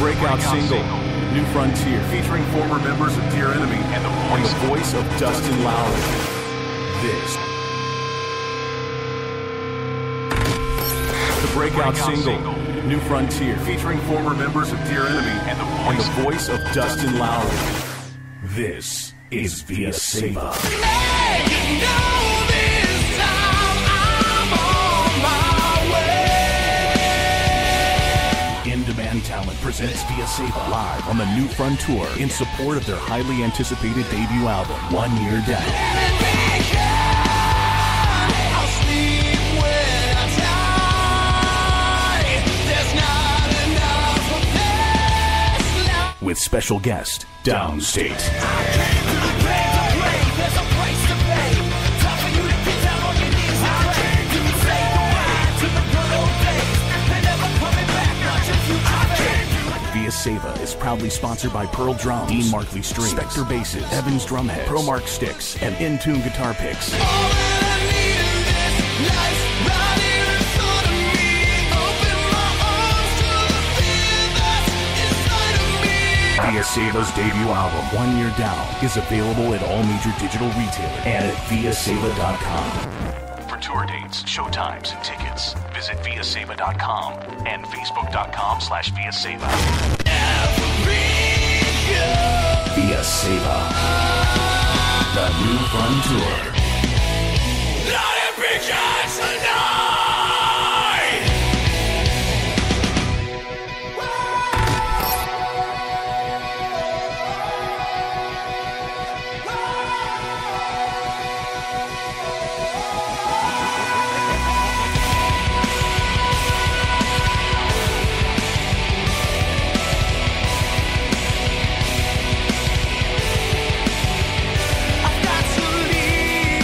breakout single, New Frontier, featuring former members of Dear Enemy and the voice of Dustin Lowry. This. The breakout single, New Frontier, featuring former members of Dear Enemy and the voice of Dustin Lowry. This is Via Sava. Hey, you know this time I'm on my way. In-Demand Talent presents Via Sava live on the New Front Tour in support of their highly anticipated debut album, 1 Year Down. I'll sleep when I die. There's not enough of this life. With special guest, Downstate. I came to the bed to play. There's a price to pay. Time for you to get down on your knees and pray. To say goodbye to the good old days. They're never coming back, not your future fate. Via Sava is proudly sponsored by Pearl Drums, Dean Markley Strings, Spectre Basses, Evans Drumheads, ProMark Sticks, and Intune Guitar Picks. All that I need in this life, right here in front of me. Open my arms to the fear that's inside of me. Via Sava's debut album, 1 Year Down, is available at all major digital retailers and at viasava.com. For tour dates, showtimes, and tickets, visit viasava.com and facebook.com/viasava. Via Sava, the New Frontier. Let it begin tonight! I've got to leave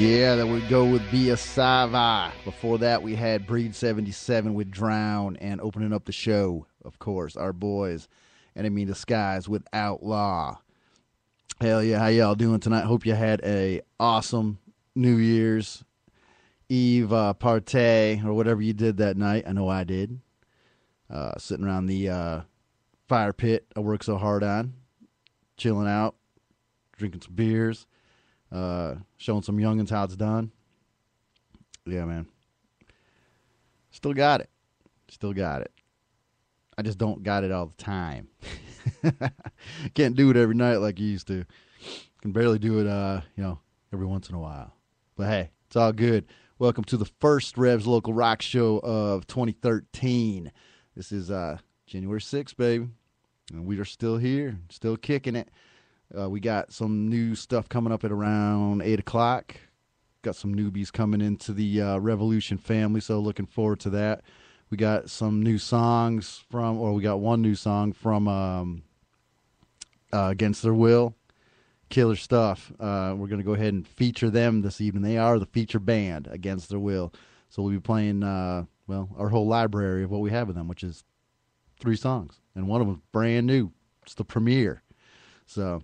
Yeah, that would go with Via Sava. Before that, we had Breed 77 with Drown, and opening up the show, of course, our boys, Enemy Disguise with Outlaw. Hell yeah, how y'all doing tonight? Hope you had a awesome New Year's Eve party, or whatever you did that night. I know I did. Sitting around the fire pit I worked so hard on, chilling out, drinking some beers. Showing some youngins how it's done. Yeah, man. Still got it. I just don't got it all the time. Can't do it every night like you used to. Can barely do it, every once in a while. But hey, it's all good. Welcome to the first Revs Local Rock show of 2013. This is January 6th, baby. And we are still here, still kicking it. We got some new stuff coming up at around 8 o'clock. Got some newbies coming into the Revolution family, so looking forward to that. We got some new songs we got one new song from Against Their Will. Killer stuff. We're going to go ahead and feature them this evening. They are the feature band, Against Their Will. So we'll be playing, our whole library of what we have of them, which is 3 songs. And one of them is brand new. It's the premiere. So...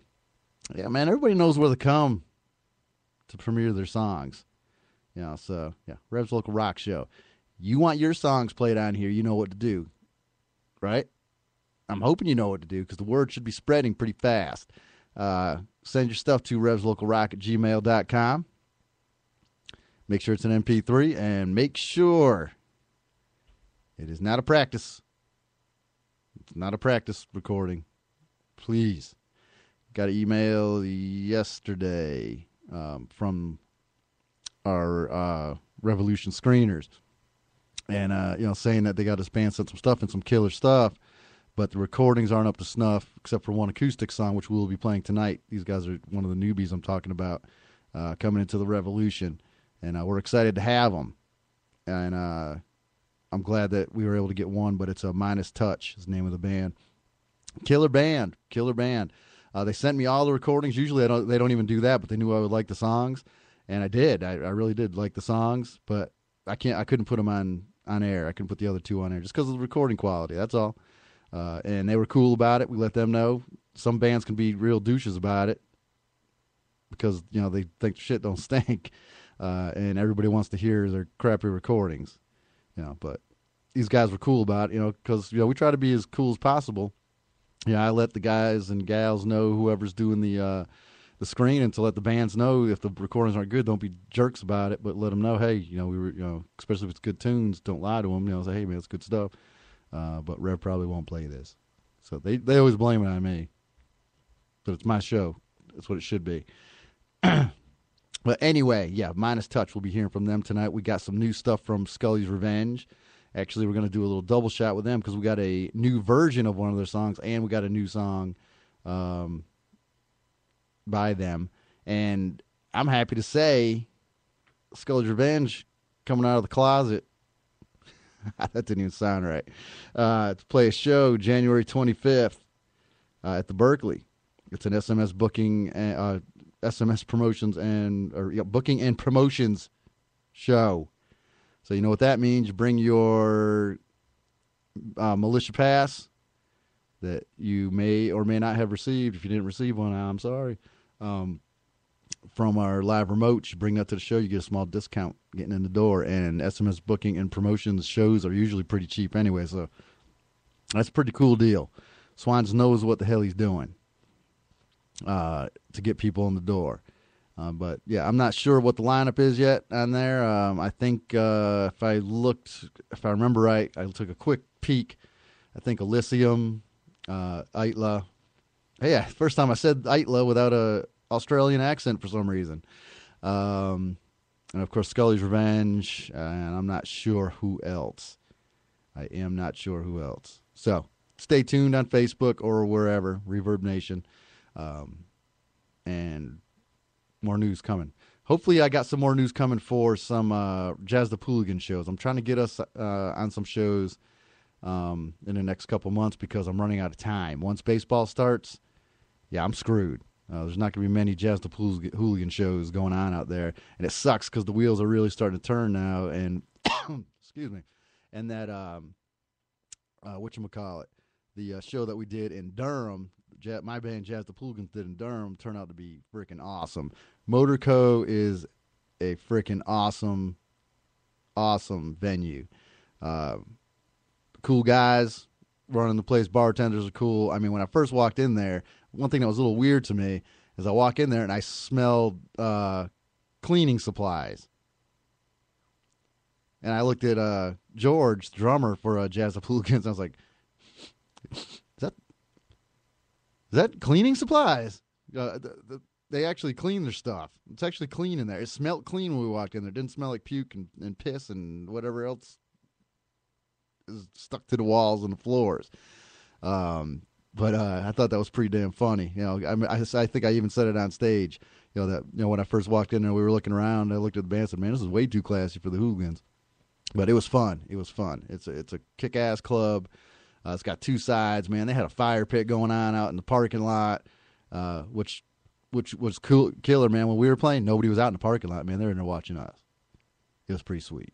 yeah, man, everybody knows where to come to premiere their songs. Revs Local Rock Show. You want your songs played on here, you know what to do, right? I'm hoping you know what to do because the word should be spreading pretty fast. Send your stuff to revslocalrock@gmail.com. Make sure it's an MP3, and make sure it is not a practice. It's not a practice recording. Please. Got an email yesterday from our Revolution screeners, and saying that they got this band sent some stuff and some killer stuff, but the recordings aren't up to snuff except for one acoustic song, which we'll be playing tonight. These guys are one of the newbies I'm talking about coming into the Revolution, and we're excited to have them. And I'm glad that we were able to get one, but it's a Minus Touch is the name of the band. Killer band. They sent me all the recordings. Usually they don't even do that, but they knew I would like the songs, and I did. I really did like the songs, but I couldn't put them on air. I couldn't put the other 2 on air just because of the recording quality. That's all. And they were cool about it. We let them know. Some bands can be real douches about it because they think shit don't stink, and everybody wants to hear their crappy recordings. But these guys were cool about it. Because we try to be as cool as possible. Yeah, I let the guys and gals know, whoever's doing the screen, and to let the bands know if the recordings aren't good, don't be jerks about it, but let them know, hey, we were, especially if it's good tunes, don't lie to them. Say, hey man, it's good stuff. But Rev probably won't play this, so they always blame it on me. But it's my show. That's what it should be. But anyway, yeah, Minus Touch. We'll be hearing from them tonight. We got some new stuff from Scully's Revenge. Actually, we're going to do a little double shot with them because we got a new version of one of their songs, and we got a new song by them. And I'm happy to say Scully's Revenge coming out of the closet. That didn't even sound right. To play a show January 25th at the Berkeley. It's an SMS booking, SMS promotions booking and promotions show. So you know what that means. You bring your Militia pass that you may or may not have received. If you didn't receive one, I'm sorry. From our live remote, you bring that to the show, you get a small discount getting in the door. And SMS booking and promotions shows are usually pretty cheap anyway, so that's a pretty cool deal. Swans knows what the hell he's doing to get people in the door. But yeah, I'm not sure what the lineup is yet on there. I think if I remember right, I took a quick peek. I think Elysium, Itla. Hey, yeah, first time I said Itla without a Australian accent for some reason. And of course, Scully's Revenge, and I'm not sure who else. So stay tuned on Facebook or wherever, Reverb Nation, and more news coming. Hopefully I got some more news coming for some Jazz the Pooligan shows. I'm trying to get us on some shows in the next couple months because I'm running out of time. Once baseball starts, yeah, I'm screwed. There's not going to be many Jazz the Hooligan shows going on out there, and it sucks because the wheels are really starting to turn now. And excuse me, and that whatchamacallit, the show that we did in Durham, my band Jazz the Hooligans did in Durham, turned out to be freaking awesome. Motor Co. is a freaking awesome venue. Cool guys running the place. Bartenders are cool. I mean, when I first walked in there, one thing that was a little weird to me is I walk in there and I smelled cleaning supplies. And I looked at George, the drummer for Jazz the Hooligans, and I was like, is that cleaning supplies? They actually clean their stuff. It's actually clean in there. It smelled clean when we walked in there. It didn't smell like puke and piss and whatever else is stuck to the walls and the floors. But I thought that was pretty damn funny. You know, I think I even said it on stage. You know, that when I first walked in there, we were looking around. I looked at the band and said, "Man, this is way too classy for the Hooligans." But it was fun. It was fun. It's a kick-ass club. It's got two sides, man. They had a fire pit going on out in the parking lot, which was cool, killer, man. When we were playing, nobody was out in the parking lot, man. They were in there watching us. It was pretty sweet.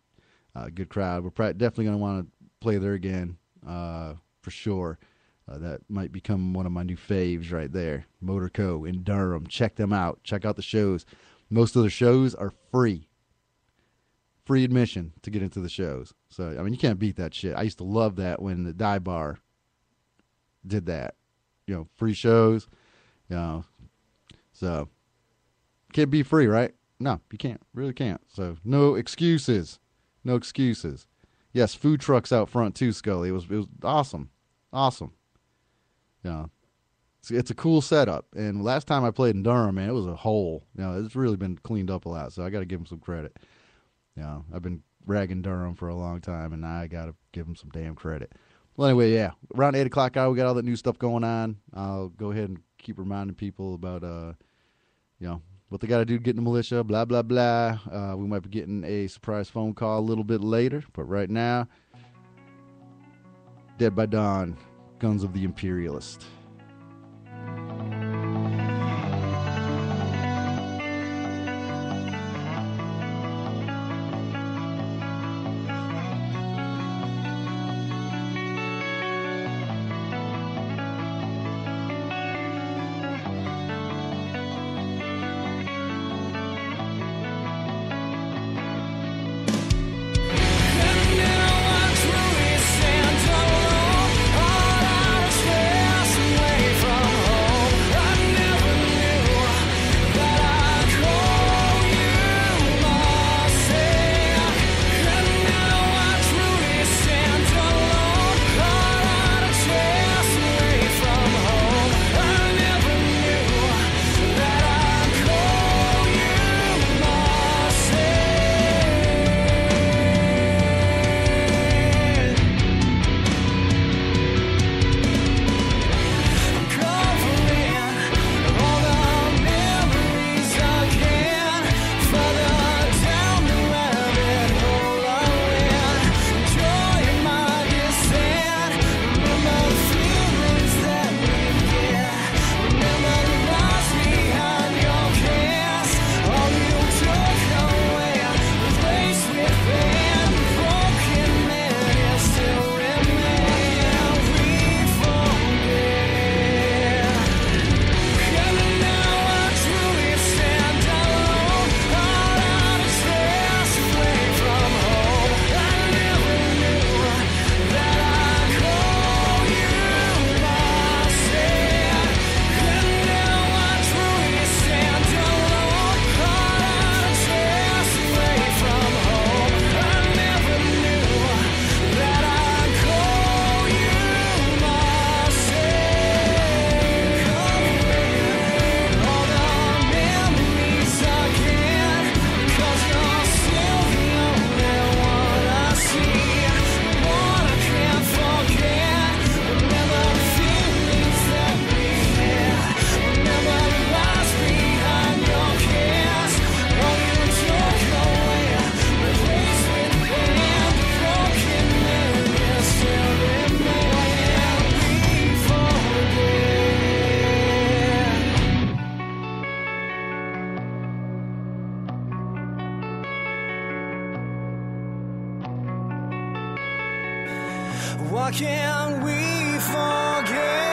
Good crowd. We're definitely going to want to play there again, for sure. That might become one of my new faves right there. Motor Co. in Durham. Check them out. Check out the shows. Most of the shows are free. Free admission to get into the shows. So, I mean, you can't beat that shit. I used to love that when the Dive Bar did that. You know, free shows. You know, so can't be free, right? No, you can't. Really can't. So, no excuses. No excuses. Yes, food trucks out front too, Scully. It was awesome. Awesome. You know, it's a cool setup. And last time I played in Durham, man, it was a hole. You know, it's really been cleaned up a lot, so I got to give them some credit. You know, I've been ragging Durham for a long time, and now I got to give them some damn credit. Well, anyway, yeah, around 8 o'clock hour, we got all that new stuff going on. I'll go ahead and keep reminding people about, you know, what they got to do to get in the militia, blah, blah, blah. We might be getting a surprise phone call a little bit later, but right now, Dead by Dawn, Guns of the Imperialist. Watch where we stand alone, all out of space. can we forget?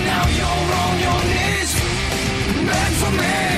Now you're on your knees, beg for me.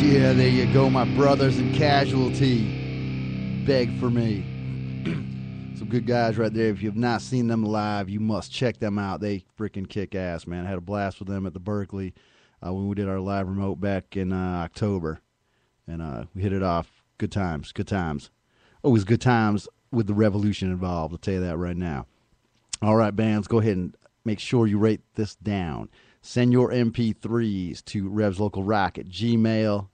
Yeah, there you go, my brothers in Casualty. Beg for me. Some good guys right there. If you have not seen them live, you must check them out. They freaking kick ass, man. I had a blast with them at the Berkeley when we did our live remote back in October. And we hit it off. Good times, good times. Always good times with the revolution involved. I'll tell you that right now. All right, bands, go ahead and make sure you rate this down. Send your MP3s to Revs Local Rock at gmail.com.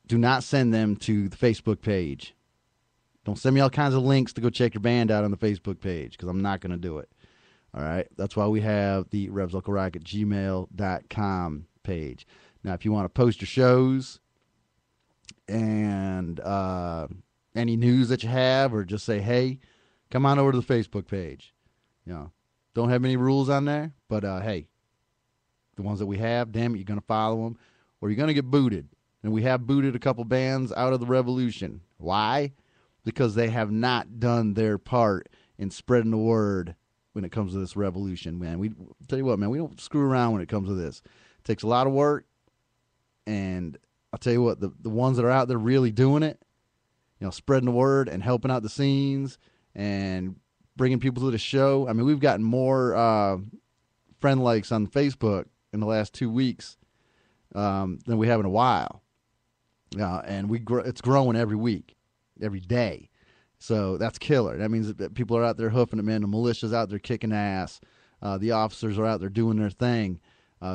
Do not send them to the Facebook page. Don't send me all kinds of links to go check your band out on the Facebook page, because I'm not going to do it. All right? That's why we have the Revs Local Rock at gmail.com page. Now, if you want to post your shows and any news that you have, or just say, hey, come on over to the Facebook page. You know, don't have many rules on there, but hey, the ones that we have, damn it, you're going to follow them, or you're going to get booted. And we have booted a couple bands out of the revolution. Why? Because they have not done their part in spreading the word when it comes to this revolution, man. We tell you what, man, we don't screw around when it comes to this. It takes a lot of work, and I'll tell you what, the ones that are out there really doing it, you know, spreading the word and helping out the scenes and bringing people to the show. I mean, we've gotten more friend likes on Facebook in the last 2 weeks than we have in a while. And it's growing every week, every day. So that's killer. That means that people are out there hoofing it, man. The militia's out there kicking ass. The officers are out there doing their thing,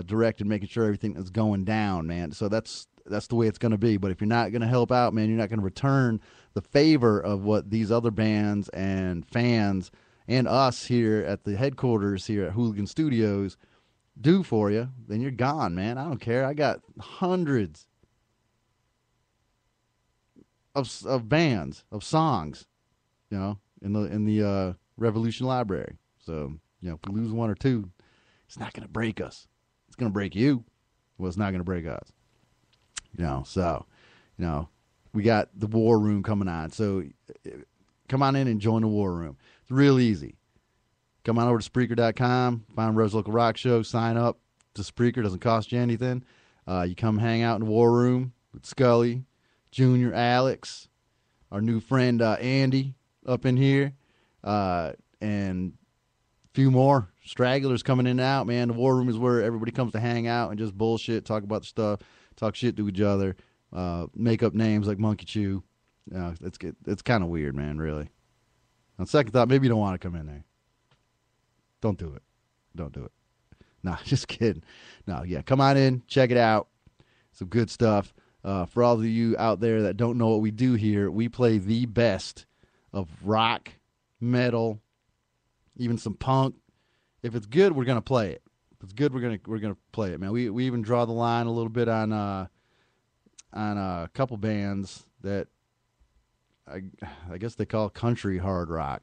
directing, making sure everything is going down, man. So that's the way it's going to be. But if you're not going to help out, man, you're not going to return the favor of what these other bands and fans and us here at the headquarters here at Hooligan Studios do for you, then you're gone, man. I don't care. I got hundreds of bands, of songs, you know, in the Revolution Library. So, you know, if we lose one or two, it's not going to break us. It's going to break you. Well, it's not going to break us. You know, so, you know, we got the War Room coming on. So come on in and join the War Room. It's real easy. Come on over to Spreaker.com, find Revs Local Rock Show, sign up to Spreaker. Doesn't cost you anything. You come hang out in the War Room with Scully, Junior, Alex, our new friend Andy up in here, and a few more stragglers coming in and out, man. The War Room is where everybody comes to hang out and just bullshit, talk about the stuff, talk shit to each other, make up names like Monkey Chew. It's kind of weird, man, really. On second thought, maybe you don't want to come in there. Don't do it. Don't do it. Nah, just kidding. No, yeah, come on in, check it out. Some good stuff. For all of you out there that don't know what we do here, we play the best of rock, metal, even some punk. If it's good, we're gonna play it. If it's good, we're gonna play it, man. We even draw the line a little bit on a couple bands that I guess they call country hard rock,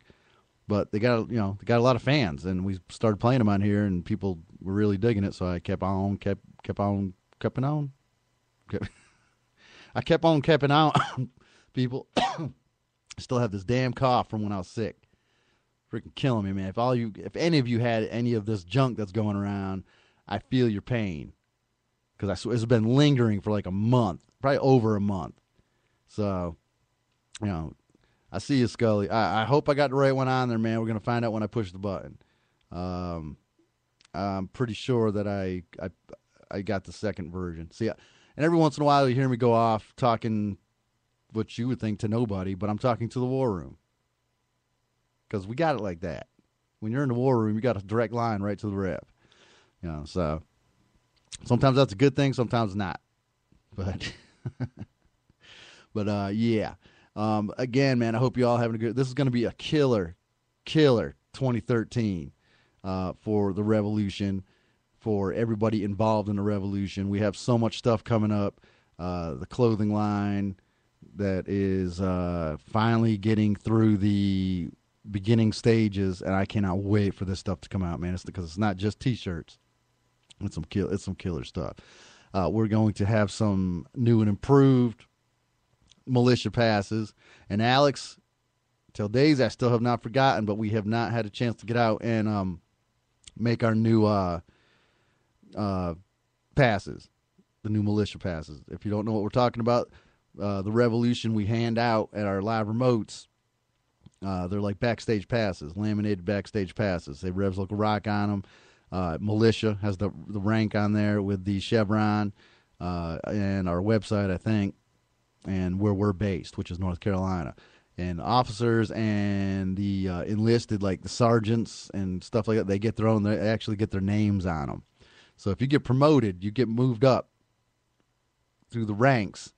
but they got a lot of fans, and we started playing them on here, and people were really digging it. So I kept on. I kept on people. Still have this damn cough from when I was sick. Freaking killing me, man. If any of you had any of this junk that's going around, I feel your pain. Because it's been lingering for like a month, probably over a month. So, you know, I see you, Scully. I hope I got the right one on there, man. We're going to find out when I push the button. I'm pretty sure that I got the second version. See, and every once in a while you hear me go off talking what you would think to nobody, but I'm talking to the War Room. Because we got it like that. When you're in the War Room, you got a direct line right to the Rev. You know, so sometimes that's a good thing, sometimes not. But, yeah. Again, man, I hope you all having a good. This is going to be a killer 2013 for the Revolution, for everybody involved in the Revolution. We have so much stuff coming up. The clothing line that is finally getting through the beginning stages, and I cannot wait for this stuff to come out, man. Because it's not just T-shirts. It's some killer stuff. We're going to have some new and improved Militia passes. And Alex, till days I still have not forgotten, but we have not had a chance to get out and make our new passes. the new Militia passes. If you don't know what we're talking about, the Revolution we hand out at our live remotes, they're like backstage passes, laminated backstage passes. They have Revs Local Rock on them. Militia has the rank on there with the chevron, and our website, I think, and where we're based, which is North Carolina. And officers and the enlisted, like the sergeants and stuff like that, they actually get their names on them. So if you get promoted, you get moved up through the ranks.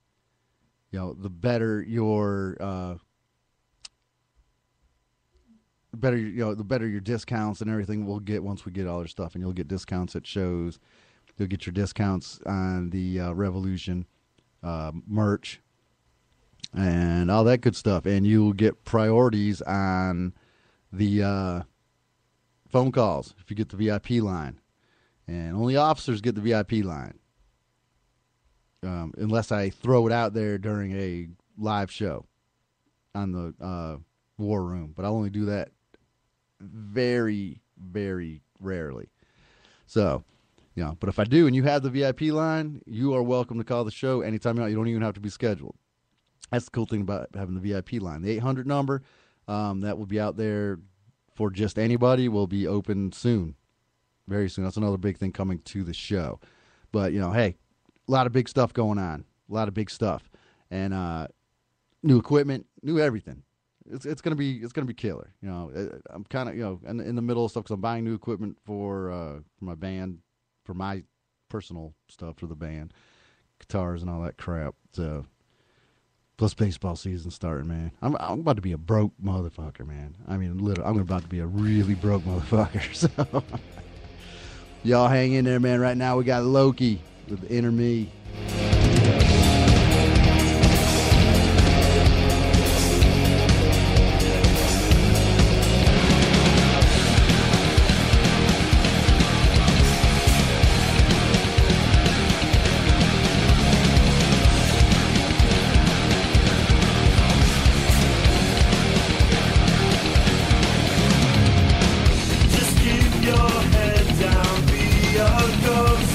The better your the better your discounts and everything we'll get once we get all our stuff, and you'll get discounts at shows. You'll get your discounts on the Revolution merch and all that good stuff, and you'll get priorities on the phone calls if you get the VIP line, and only officers get the VIP line, unless I throw it out there during a live show on the war room, but I'll only do that very, very rarely. So, but if I do and you have the VIP line, you are welcome to call the show anytime you want. You don't even have to be scheduled. That's the cool thing about having the VIP line. The 800 number that will be out there for just anybody will be open soon, very soon. That's another big thing coming to the show. But, hey, a lot of big stuff going on, a lot of big stuff, and new equipment, new everything. It's gonna be killer. I'm kind of in the middle of stuff because I'm buying new equipment for my band, for my personal stuff for the band, guitars and all that crap. So plus baseball season starting, man. I'm about to be a broke motherfucker, man. I mean, literally, I'm about to be a really broke motherfucker. So y'all hang in there, man. Right now we got Loki with Inner Me. Just keep your head down, be a ghost.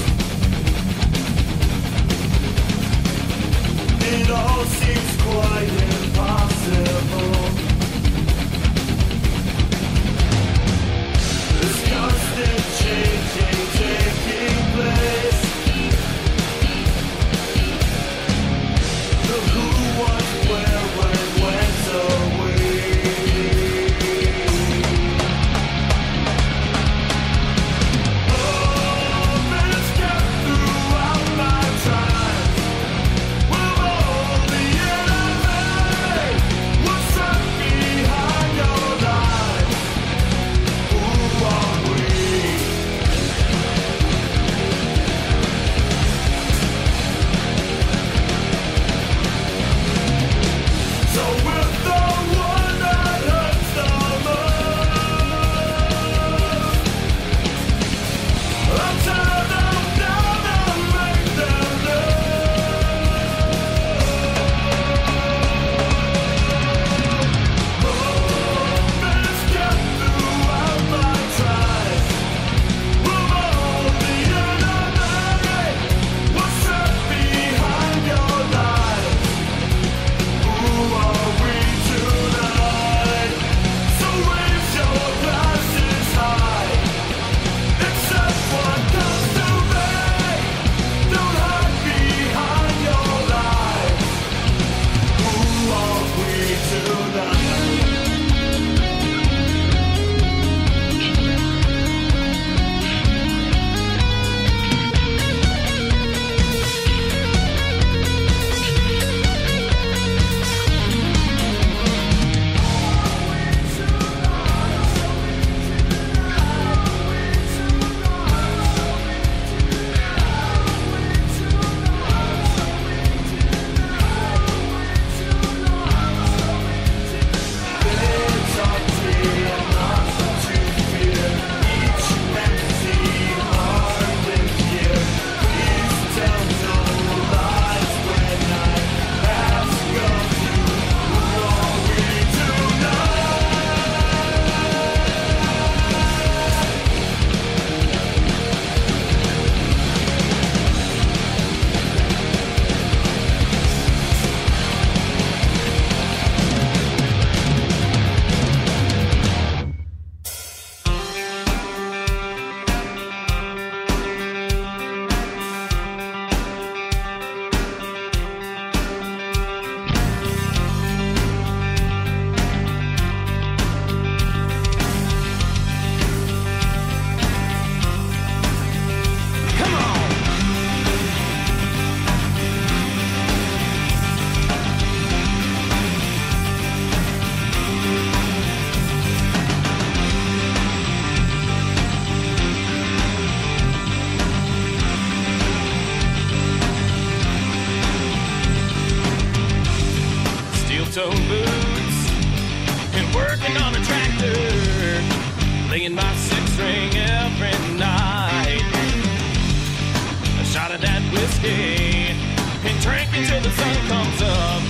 whiskey and drink until the sun comes up,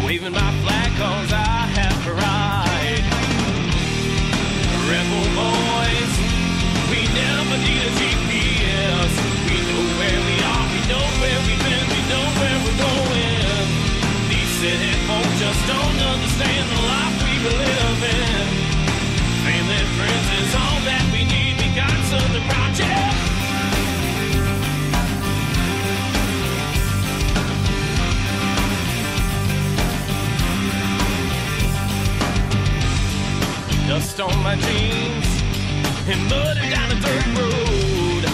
waving my flag 'cause I have pride. Rebel boys, we never need a GPS. We know where we are, we know where we've been, we know where we're going. These city folk just don't understand the life we live in. Family and friends is all that we need. We got Southern pride, yeah. Dust on my jeans and mud down the dirt road,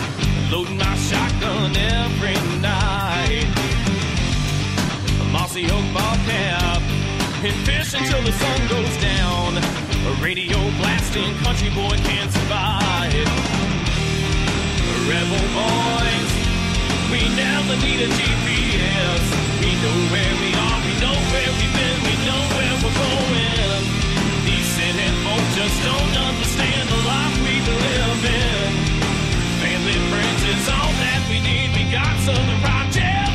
loading my shotgun every night. A mossy oak ball cap and fish until the sun goes down. A radio blasting, country boy can't survive. Rebel boys, we never need a GPS. We know where we are, we know where we've been, we know where we're going. These city folk just don't understand the life we live in. Family, friends is all that we need. We got Southern pride, yeah.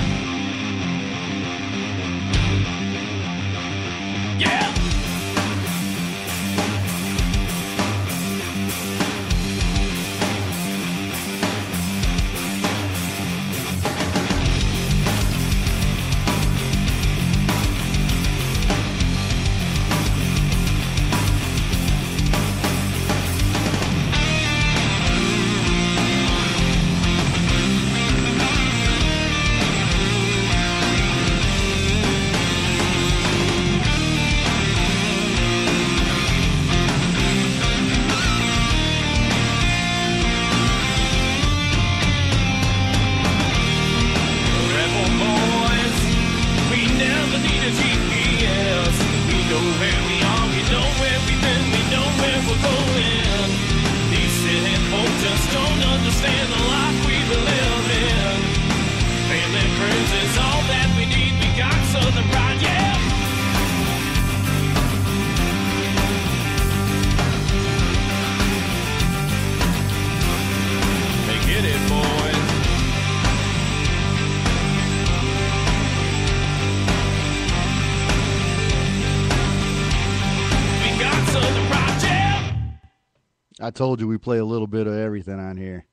Yeah. I told you we play a little bit of everything on here.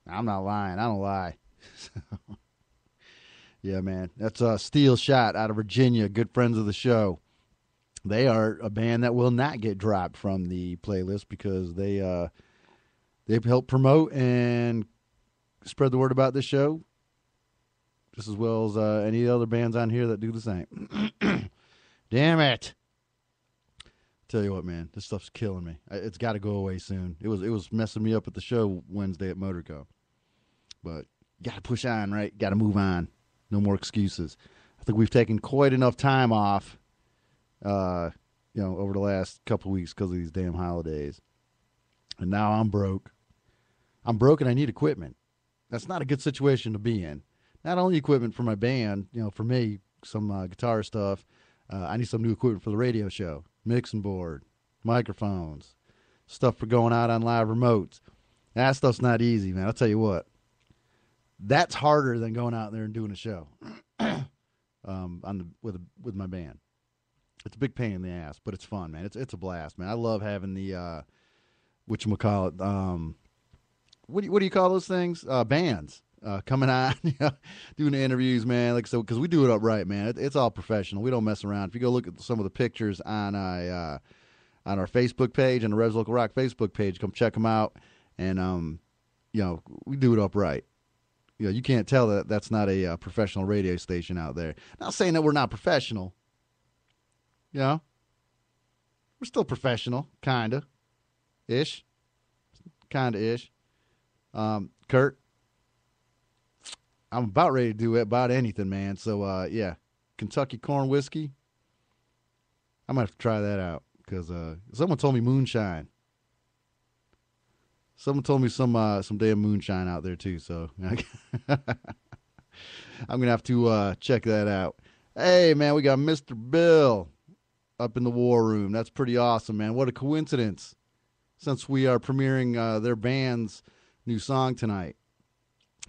I'm not lying. I don't lie. Yeah, man. That's a Steel Shot out of Virginia, good friends of the show. They are a band that will not get dropped from the playlist because they've helped promote and spread the word about this show just as well as any other bands on here that do the same. Damn it. Tell you what, man, this stuff's killing me. It's got to go away soon. It was messing me up at the show Wednesday at Motorco. But you got to push on, right? Got to move on. No more excuses. I think we've taken quite enough time off, over the last couple of weeks because of these damn holidays. And now I'm broke. I'm broke and I need equipment. That's not a good situation to be in. Not only equipment for my band, for me, some guitar stuff. I need some new equipment for the radio show. Mixing board, microphones, stuff for going out on live remotes. That stuff's not easy, man. I'll tell you what. That's harder than going out there and doing a show with my band. It's a big pain in the ass, but it's fun, man. It's a blast, man. I love having the whatchamacallit, what do you call those things? Bands coming on, doing the interviews, man. Like so, because we do it up right, man. It's all professional. We don't mess around. If you go look at some of the pictures on our Facebook page and the Revs Local Rock Facebook page, come check them out. And we do it up right. You can't tell that that's not a professional radio station out there. Not saying that we're not professional. We're still professional, kinda, ish. Kurt, I'm about ready to do about anything, man. So, Kentucky corn whiskey. I might have to try that out because someone told me moonshine. Someone told me some damn moonshine out there too. So I'm gonna have to check that out. Hey, man, we got Mr. Bill up in the war room. That's pretty awesome, man. What a coincidence! Since we are premiering their band's new song tonight.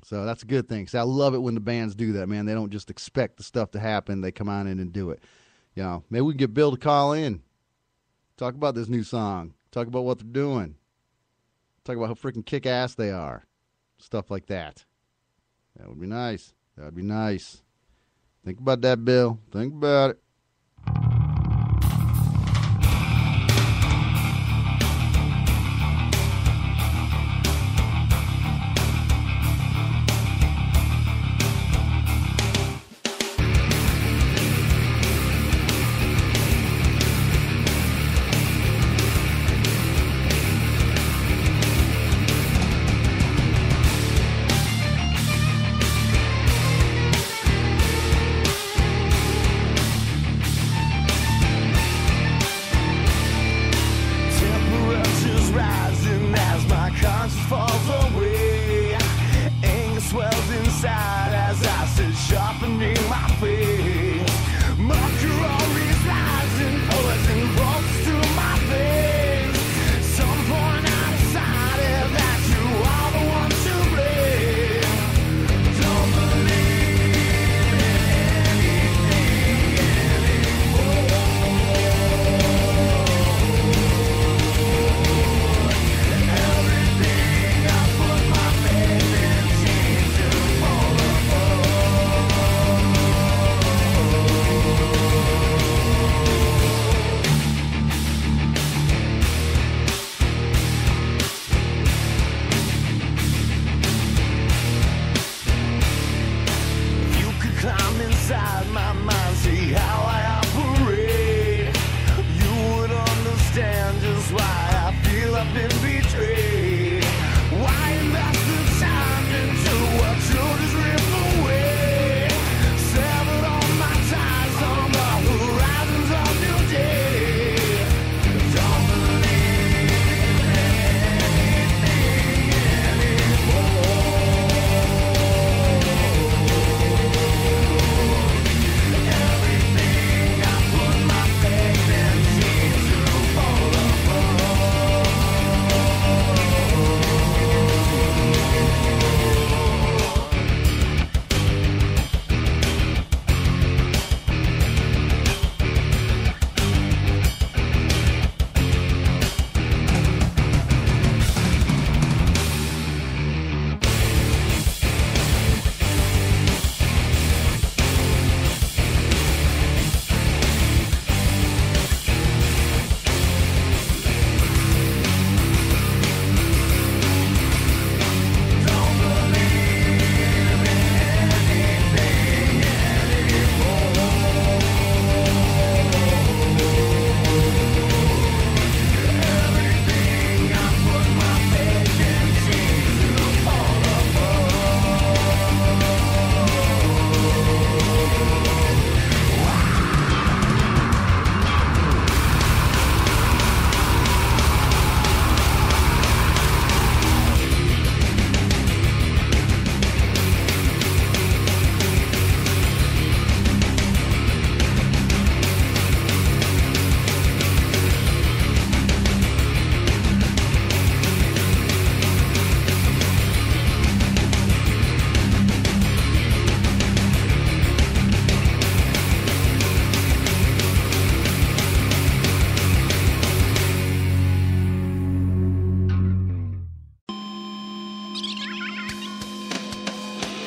So that's a good thing. So I love it when the bands do that, man. They don't just expect the stuff to happen. They come on in and do it. You know, maybe we can get Bill to call in. Talk about this new song. Talk about what they're doing. Talk about how freaking kick-ass they are. Stuff like that. That would be nice. That would be nice. Think about that, Bill. Think about it.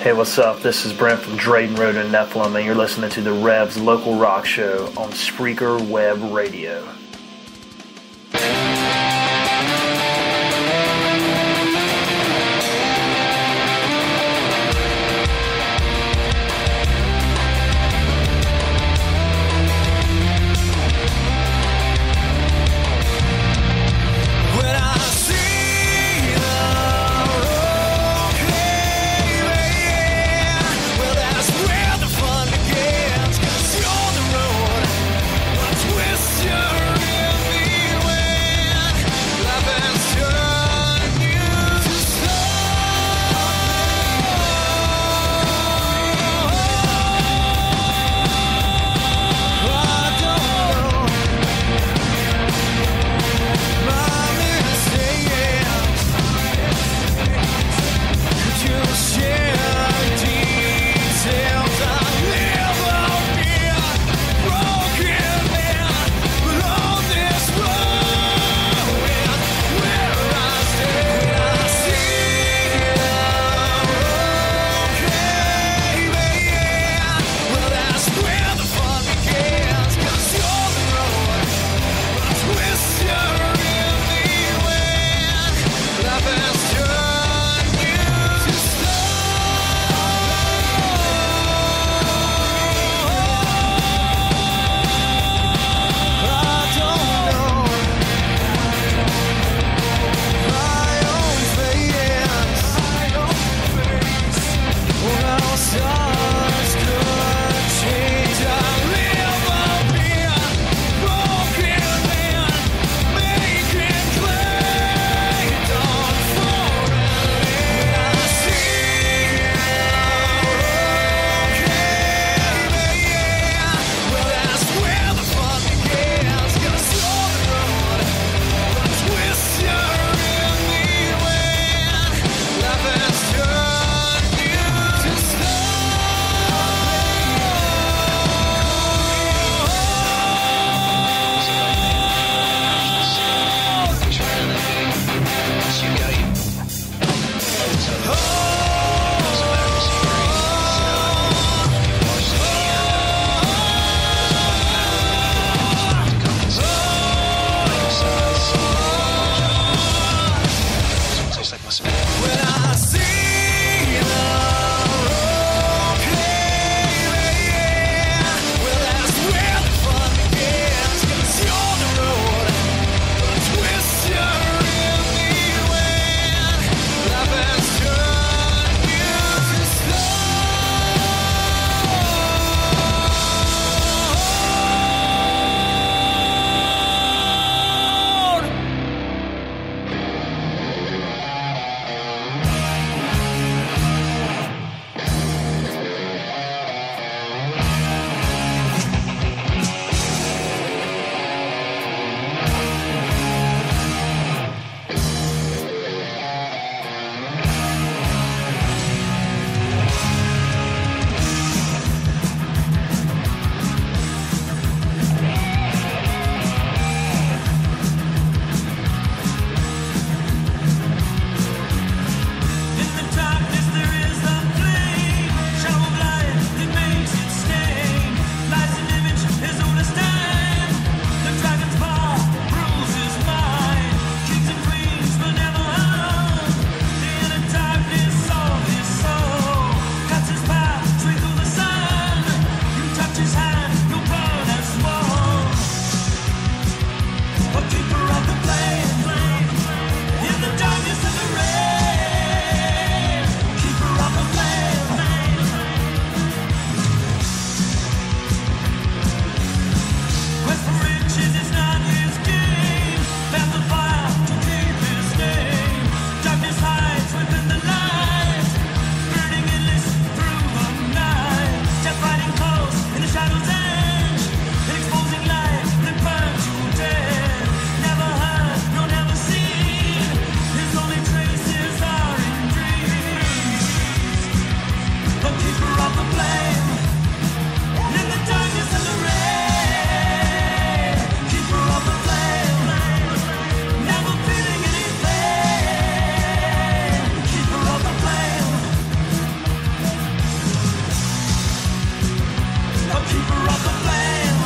Hey, what's up? This is Brent from Drayden Road in Nephilim, and you're listening to the Revs Local Rock Show on Spreaker Web Radio. You're the road, twist your of the flame. In the darkness and the rain, keeper of the flame. Never feeling any pain, keeper of the flame. A keeper of the flame.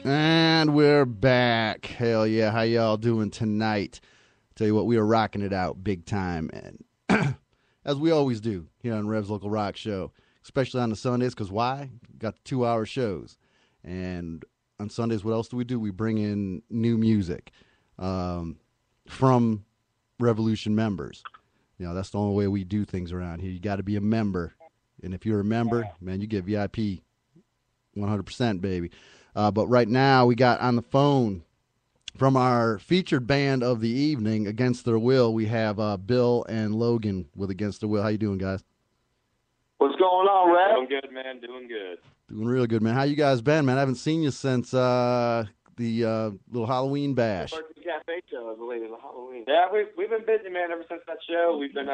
And we're back. Hell yeah. How y'all doing tonight? Tell you what, we are rocking it out big time. And as we always do here on Revs Local Rock Show, especially on the Sundays, because why? Got the 2-hour shows. And on Sundays, what else do? We bring in new music from Revolution members. You know, that's the only way we do things around here. You got to be a member. And if you're a member, man, you get VIP 100%, baby. But right now, we got on the phone from our featured band of the evening, Against Their Will. We have Bill and Logan with Against Their Will. How you doing, guys? What's going on, Rev? Doing good, man. Doing good. Doing real good, man. How you guys been, man? I haven't seen you since the little Halloween bash. First cafe show, I believe, is Halloween. Yeah, we've been busy, man. Ever since that show, we've been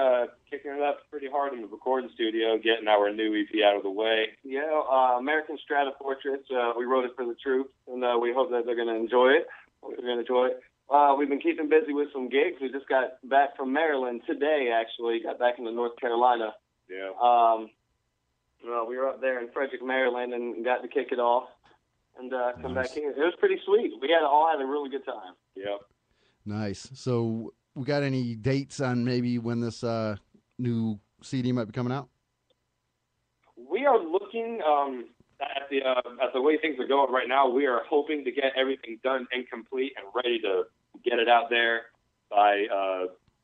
kicking it up pretty hard in the recording studio, getting our new EP out of the way. Yeah, American Strata Fortress. We wrote it for the troops, and we hope that they're going to enjoy it. We've been keeping busy with some gigs. We just got back from Maryland today, actually. Got back into North Carolina. Yeah. We were up there in Frederick, Maryland, and got to kick it off and come back here. It was pretty sweet. We all had a really good time. Yep. Nice. So we got any dates on maybe when this new CD might be coming out? We are looking at the way things are going right now. We are hoping to get everything done and complete and ready to get it out there by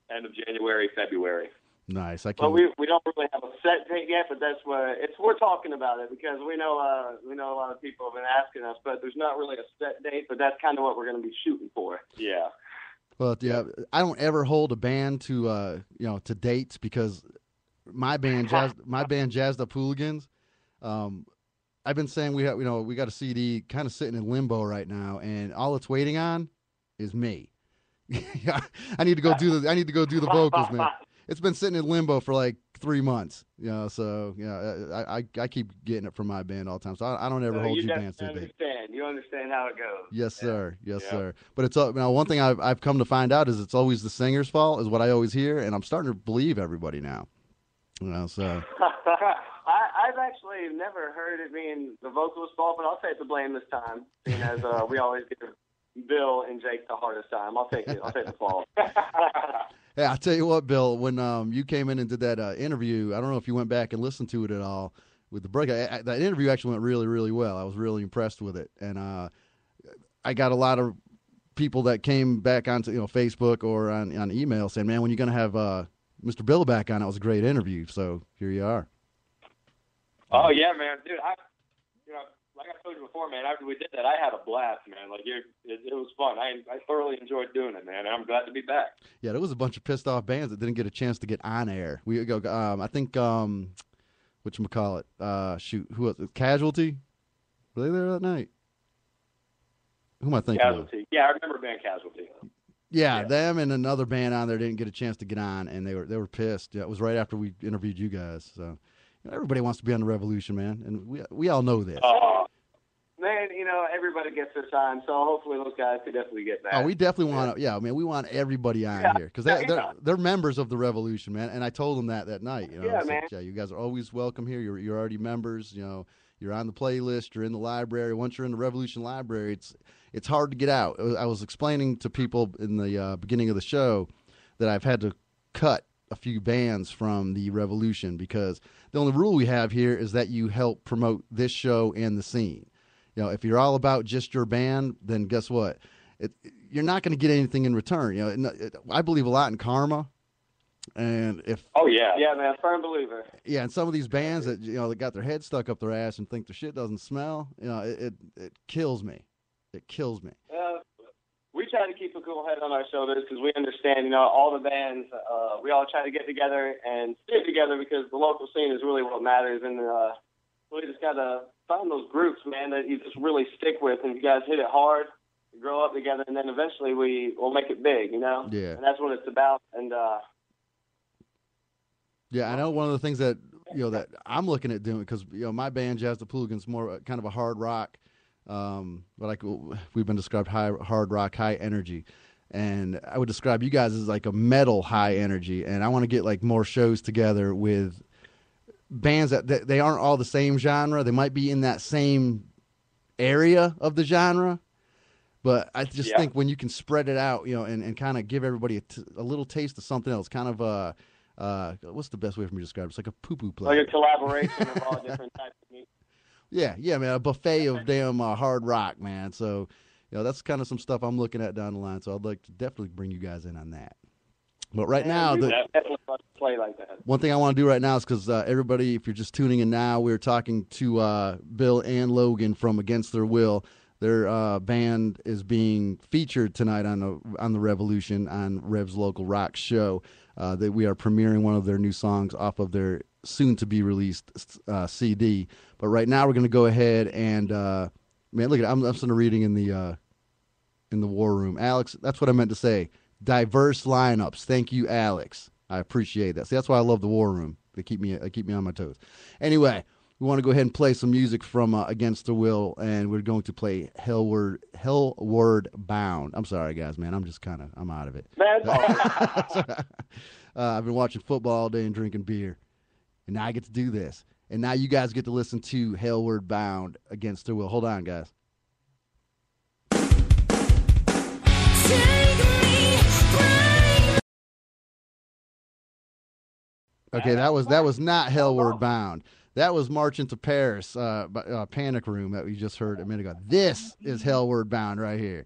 end of January, February. Nice. Well, we don't really have a set date yet, but that's what we're talking about it because we know a lot of people have been asking us, but there's not really a set date. But that's kind of what we're going to be shooting for. Yeah. Well, yeah, I don't ever hold a band to to dates because my band Jazzed Up Hooligans. I've been saying we got a CD kind of sitting in limbo right now, and all it's waiting on is me. I need to go do the vocals, man. It's been sitting in limbo for like 3 months, so I keep getting it from my band all the time. So I don't ever hold you bands to a date. You understand how it goes. Yes, sir. Yes, sir. But it's one thing I've come to find out is it's always the singer's fault, is what I always hear, and I'm starting to believe everybody now. So. I've actually never heard it being the vocalist's fault, but I'll take the blame this time, seeing as we always give Bill and Jake the hardest time. I'll take it. I'll take the fault. Hey, I'll tell you what, Bill, when you came in and did that interview, I don't know if you went back and listened to it at all with the break. That interview actually went really, really well. I was really impressed with it. And I got a lot of people that came back onto Facebook or on email saying, man, when you're going to have Mr. Bill back on, it was a great interview. So here you are. Oh, yeah, man. Dude, like I told you before, man, after we did that, I had a blast, man. Like, it was fun. I thoroughly enjoyed doing it, man, and I'm glad to be back. Yeah, there was a bunch of pissed off bands that didn't get a chance to get on air. We go, I think, whatchamacallit, who was it? Casualty? Were they there that night? Who am I thinking Casualty. of? Yeah, I remember band Casualty. Yeah, them and another band on there didn't get a chance to get on, and they were pissed. Yeah, it was right after we interviewed you guys, so... Everybody wants to be on the Revolution, man, and we all know this. Man, everybody gets their time, so hopefully those guys could definitely get back. Oh, we definitely want to. Yeah, man, we want everybody on here because they're members of the Revolution, man. And I told them that night. Man. Yeah, you guys are always welcome here. You're already members. You're on the playlist. You're in the library. Once you're in the Revolution library, it's hard to get out. I was explaining to people in the beginning of the show that I've had to cut a few bands from the Revolution because the only rule we have here is that you help promote this show and the scene. If you're all about just your band, then guess what? You're not going to get anything in return. I believe a lot in karma, and yeah, man, firm believer. Yeah, and some of these bands that that got their head stuck up their ass and think their shit doesn't smell, it kills me. It kills me. We try to keep a cool head on our shoulders because we understand, all the bands, we all try to get together and stay together because the local scene is really what matters. And we just got to find those groups, man, that you just really stick with. And you guys hit it hard, you grow up together, and then eventually we'll make it big, Yeah. And that's what it's about. And yeah, I know one of the things that, that I'm looking at doing because, my band, Jazzed Up Hooligans, is more kind of a hard rock. But we've been described hard rock, high energy, and I would describe you guys as like a metal high energy. And I want to get like more shows together with bands that they aren't all the same genre. They might be in that same area of the genre. But I just think when you can spread it out, and kind of give everybody a little taste of something else, kind of what's the best way for me to describe it? It's like a poo-poo play. Like a collaboration of all different types of music. Yeah, man, a buffet of damn hard rock, man. So, that's kind of some stuff I'm looking at down the line. So I'd like to definitely bring you guys in on that. But right now, play like that. One thing I want to do right now is because everybody, if you're just tuning in now, we're talking to Bill and Logan from Against Their Will. Their band is being featured tonight on the Revolution on Revs Local Rock show. That we are premiering one of their new songs off of their soon-to-be-released CD. But right now, we're going to go ahead and man, look at it. I'm sort of reading in the war room. Alex, that's what I meant to say. Diverse lineups. Thank you, Alex. I appreciate that. See, that's why I love the war room. They keep me on my toes. Anyway. We want to go ahead and play some music from Against the Will, and we're going to play Hellward Bound. I'm sorry, guys, man. I'm out of it. I've been watching football all day and drinking beer, and now I get to do this. And now you guys get to listen to Hellward Bound, Against the Will. Hold on, guys. Okay, that was not Hellward Bound. That was March into Paris, Panic Room that we just heard a minute ago. This is Hellward Bound right here.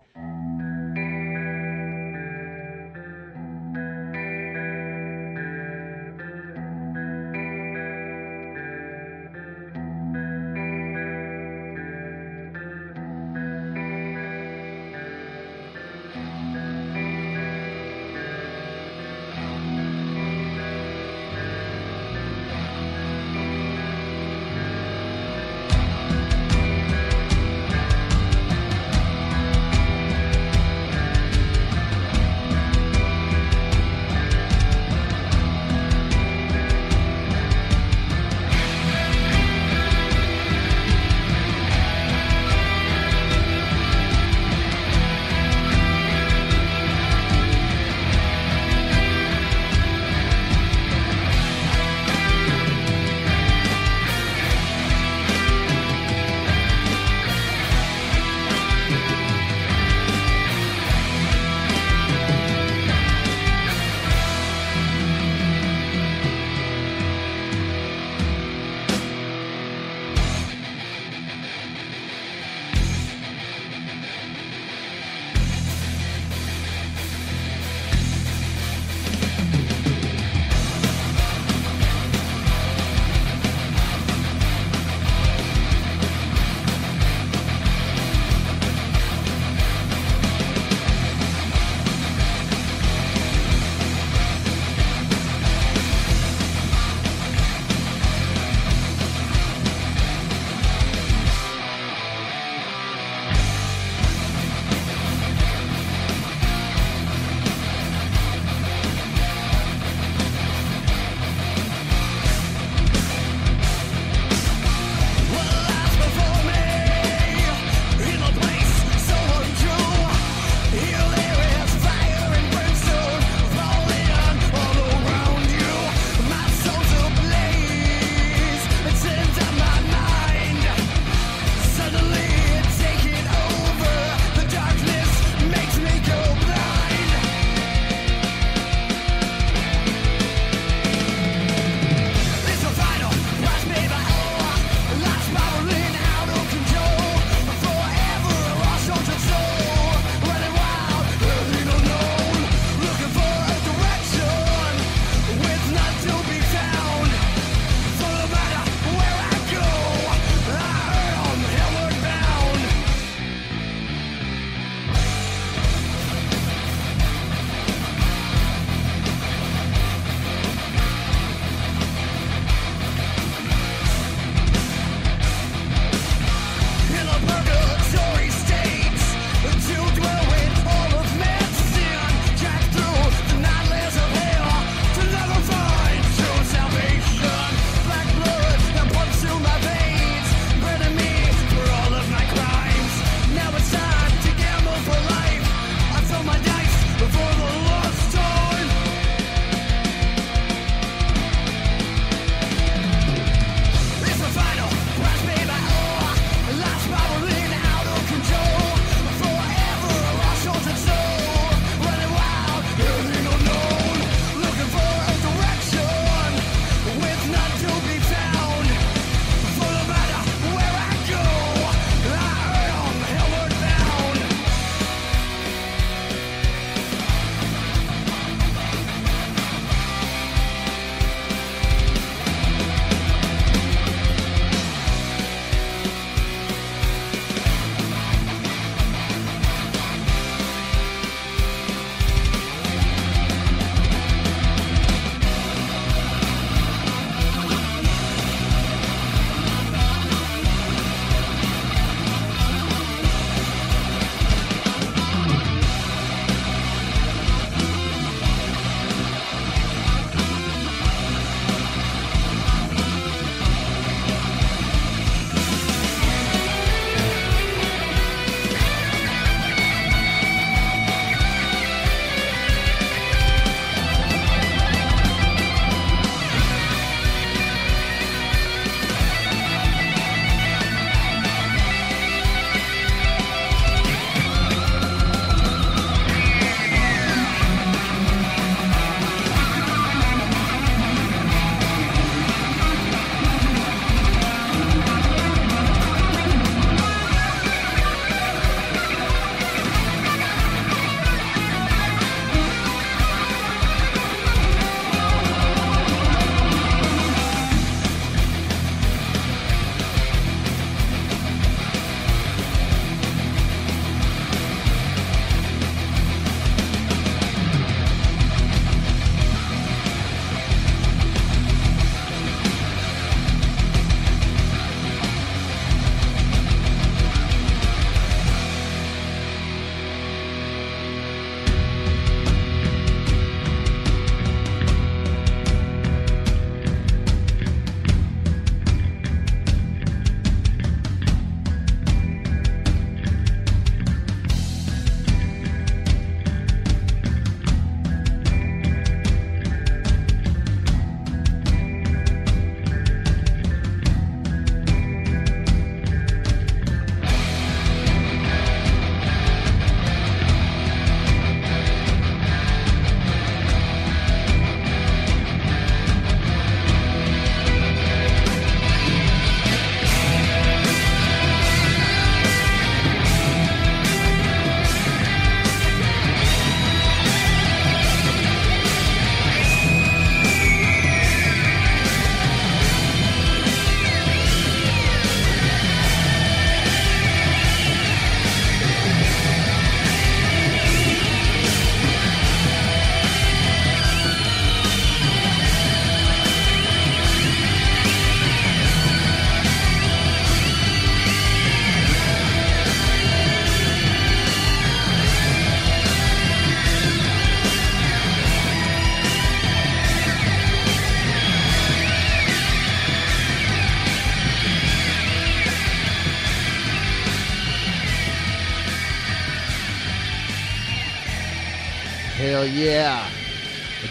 Hell yeah.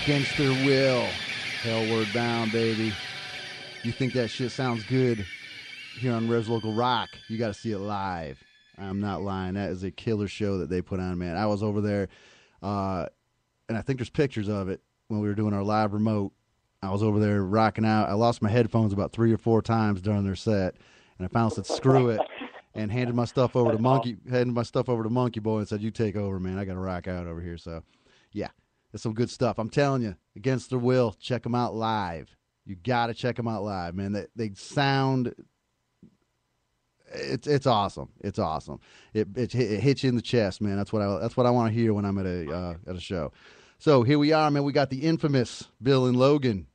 Against Their Will. Hellward Bound, baby. You think that shit sounds good here on Revs Local Rock, you got to see it live. I'm not lying. That is a killer show that they put on, man. I was over there, and I think there's pictures of it when we were doing our live remote. I was over there rocking out. I lost my headphones about 3 or 4 times during their set, and I finally said, screw it, and handed my stuff over to Monkey Boy and said, you take over, man. I got to rock out over here. So, yeah, it's some good stuff. I'm telling you, Against Their Will, check them out live. You got to check them out live, man. They sound... It's awesome. It's awesome. It hits you in the chest, man. That's what I want to hear when I'm at a show. So here we are, man. We got the infamous Bill and Logan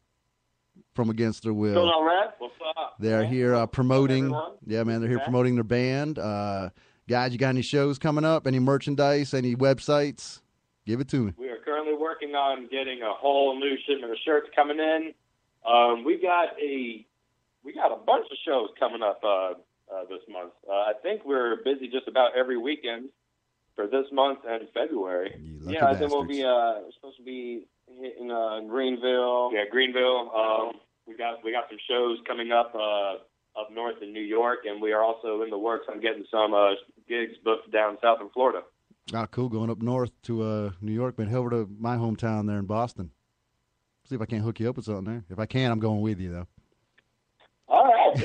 from Against Their Will. What's up, What's up? They're here promoting. Everyone? Yeah, man. They're here promoting their band. Guys, you got any shows coming up? Any merchandise? Any websites? Give it to me. We are currently working on getting a whole new shipment of shirts coming in. We got a bunch of shows coming up this month. I think we're busy just about every weekend for this month and February. Yeah, I think we'll be supposed to be hitting Greenville. Yeah, Greenville. We got some shows coming up north in New York, and we are also in the works on getting some gigs booked down south in Florida. Ah, cool. Going up north to New York, man. Head over to my hometown there in Boston. See if I can't hook you up with something there. If I can, I'm going with you, though. All right.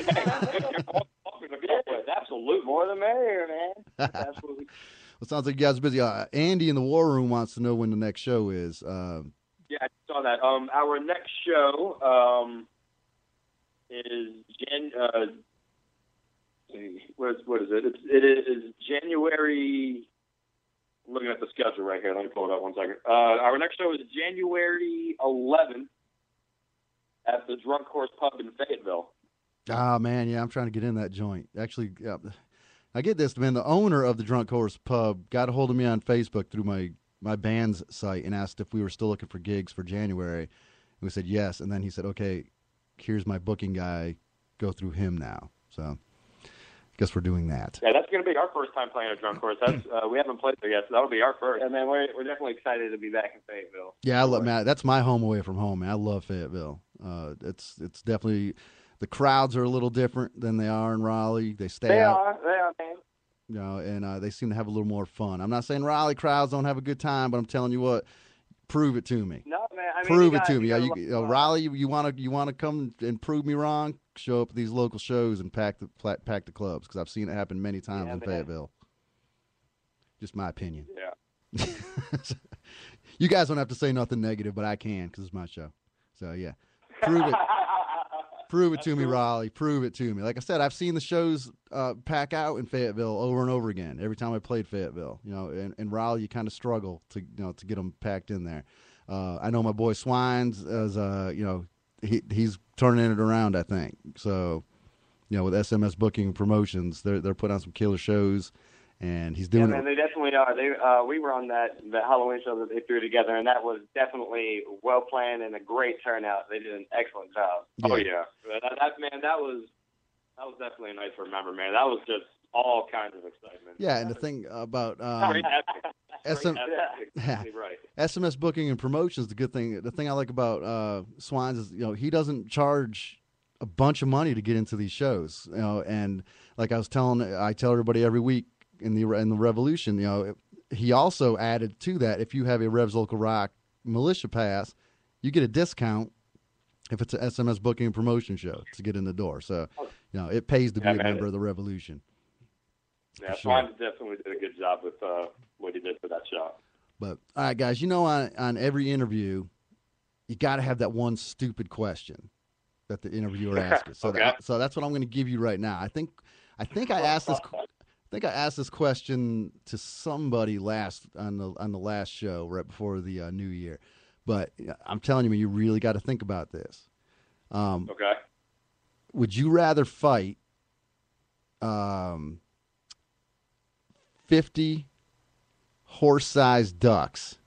Absolute, more the merrier, man. Absolutely. Well, it sounds like you guys are busy. Andy in the War Room wants to know when the next show is. Yeah, I saw that. Our next show is what is it? It is January. I'm looking at the schedule right here. Let me pull it up 1 second. Our next show is January 11th at the Drunk Horse Pub in Fayetteville. Ah, man, yeah, I'm trying to get in that joint. Actually, I get this, man. The owner of the Drunk Horse Pub got a hold of me on Facebook through my band's site and asked if we were still looking for gigs for January. And we said yes, and then he said, okay, here's my booking guy. Go through him now. So I guess we're doing that. Yeah, that's going to be our first time playing a Drunk Horse. That's, we haven't played there yet, so that'll be our first. Yeah, man, we're definitely excited to be back in Fayetteville. Yeah, I love, man. That's my home away from home, man. I love Fayetteville. It's definitely... The crowds are a little different than they are in Raleigh. They are, man. You know, and they seem to have a little more fun. I'm not saying Raleigh crowds don't have a good time, but I'm telling you what, prove it to me. No, man. I mean, prove it to me. Raleigh, you want to come and prove me wrong? Show up at these local shows and pack the clubs, because I've seen it happen many times in Fayetteville. Just my opinion. Yeah. You guys don't have to say nothing negative, but I can, because it's my show. So yeah, prove it. Prove it to me, Raleigh. Prove it to me. Like I said, I've seen the shows pack out in Fayetteville over and over again. Every time I played Fayetteville, in Raleigh, you kind of struggle to get them packed in there. I know my boy Swines is, he's turning it around, I think. So, with SMS Booking Promotions, they're putting on some killer shows, and he's doing it. Yeah, man, they definitely are. We were on that Halloween show that they threw together, and that was definitely well planned and a great turnout. They did an excellent job. Yeah. Oh yeah, that was definitely a night to remember, man. That was just all kinds of excitement. Yeah, and the thing about right. SMS Booking and Promotions, the thing I like about Swines is, he doesn't charge a bunch of money to get into these shows, and like I tell everybody every week in the Revolution, he also added to that, if you have a Revs Local Rock Militia pass, you get a discount if it's an SMS Booking and Promotion show to get in the door. So, it pays to be a member of the Revolution. Yeah, Swine definitely did a good job with what he did for that show. But, all right, guys, on every interview, you got to have that one stupid question that the interviewer asks. So, okay. So that's what I'm going to give you right now. I think I asked this. I think I asked this question to somebody on the last show right before the New Year, but I'm telling you, you really got to think about this. Okay. Would you rather fight 50 horse-sized ducks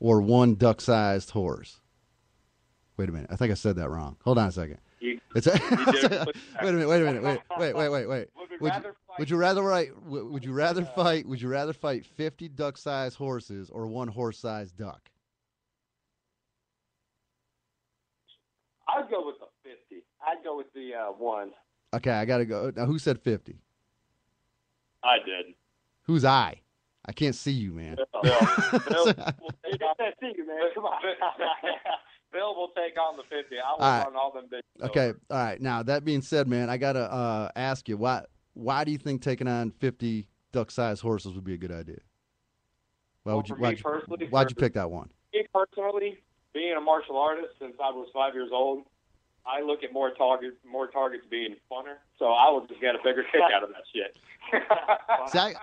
or one duck-sized horse? Wait a minute. I think I said that wrong. Hold on a second. Wait a minute. Would we rather Would you rather Would you rather fight? Would you rather fight 50 duck-sized horses or one horse-sized duck? I'd go with the 50. I'd go with the 1. Okay, I gotta go. Now, who said 50? I did. Who's I? I can't see you, man. Bill. I can't see you, man. Come on. Bill will take on the 50. I will right. run all them big. Okay, all right. Now that being said, man, I gotta ask you why do you think taking on 50 duck-sized horses would be a good idea? Why'd you pick that one? Me personally, being a martial artist since I was 5 years old, I look at more targets being funner. So I will just get a bigger kick out of that shit. See,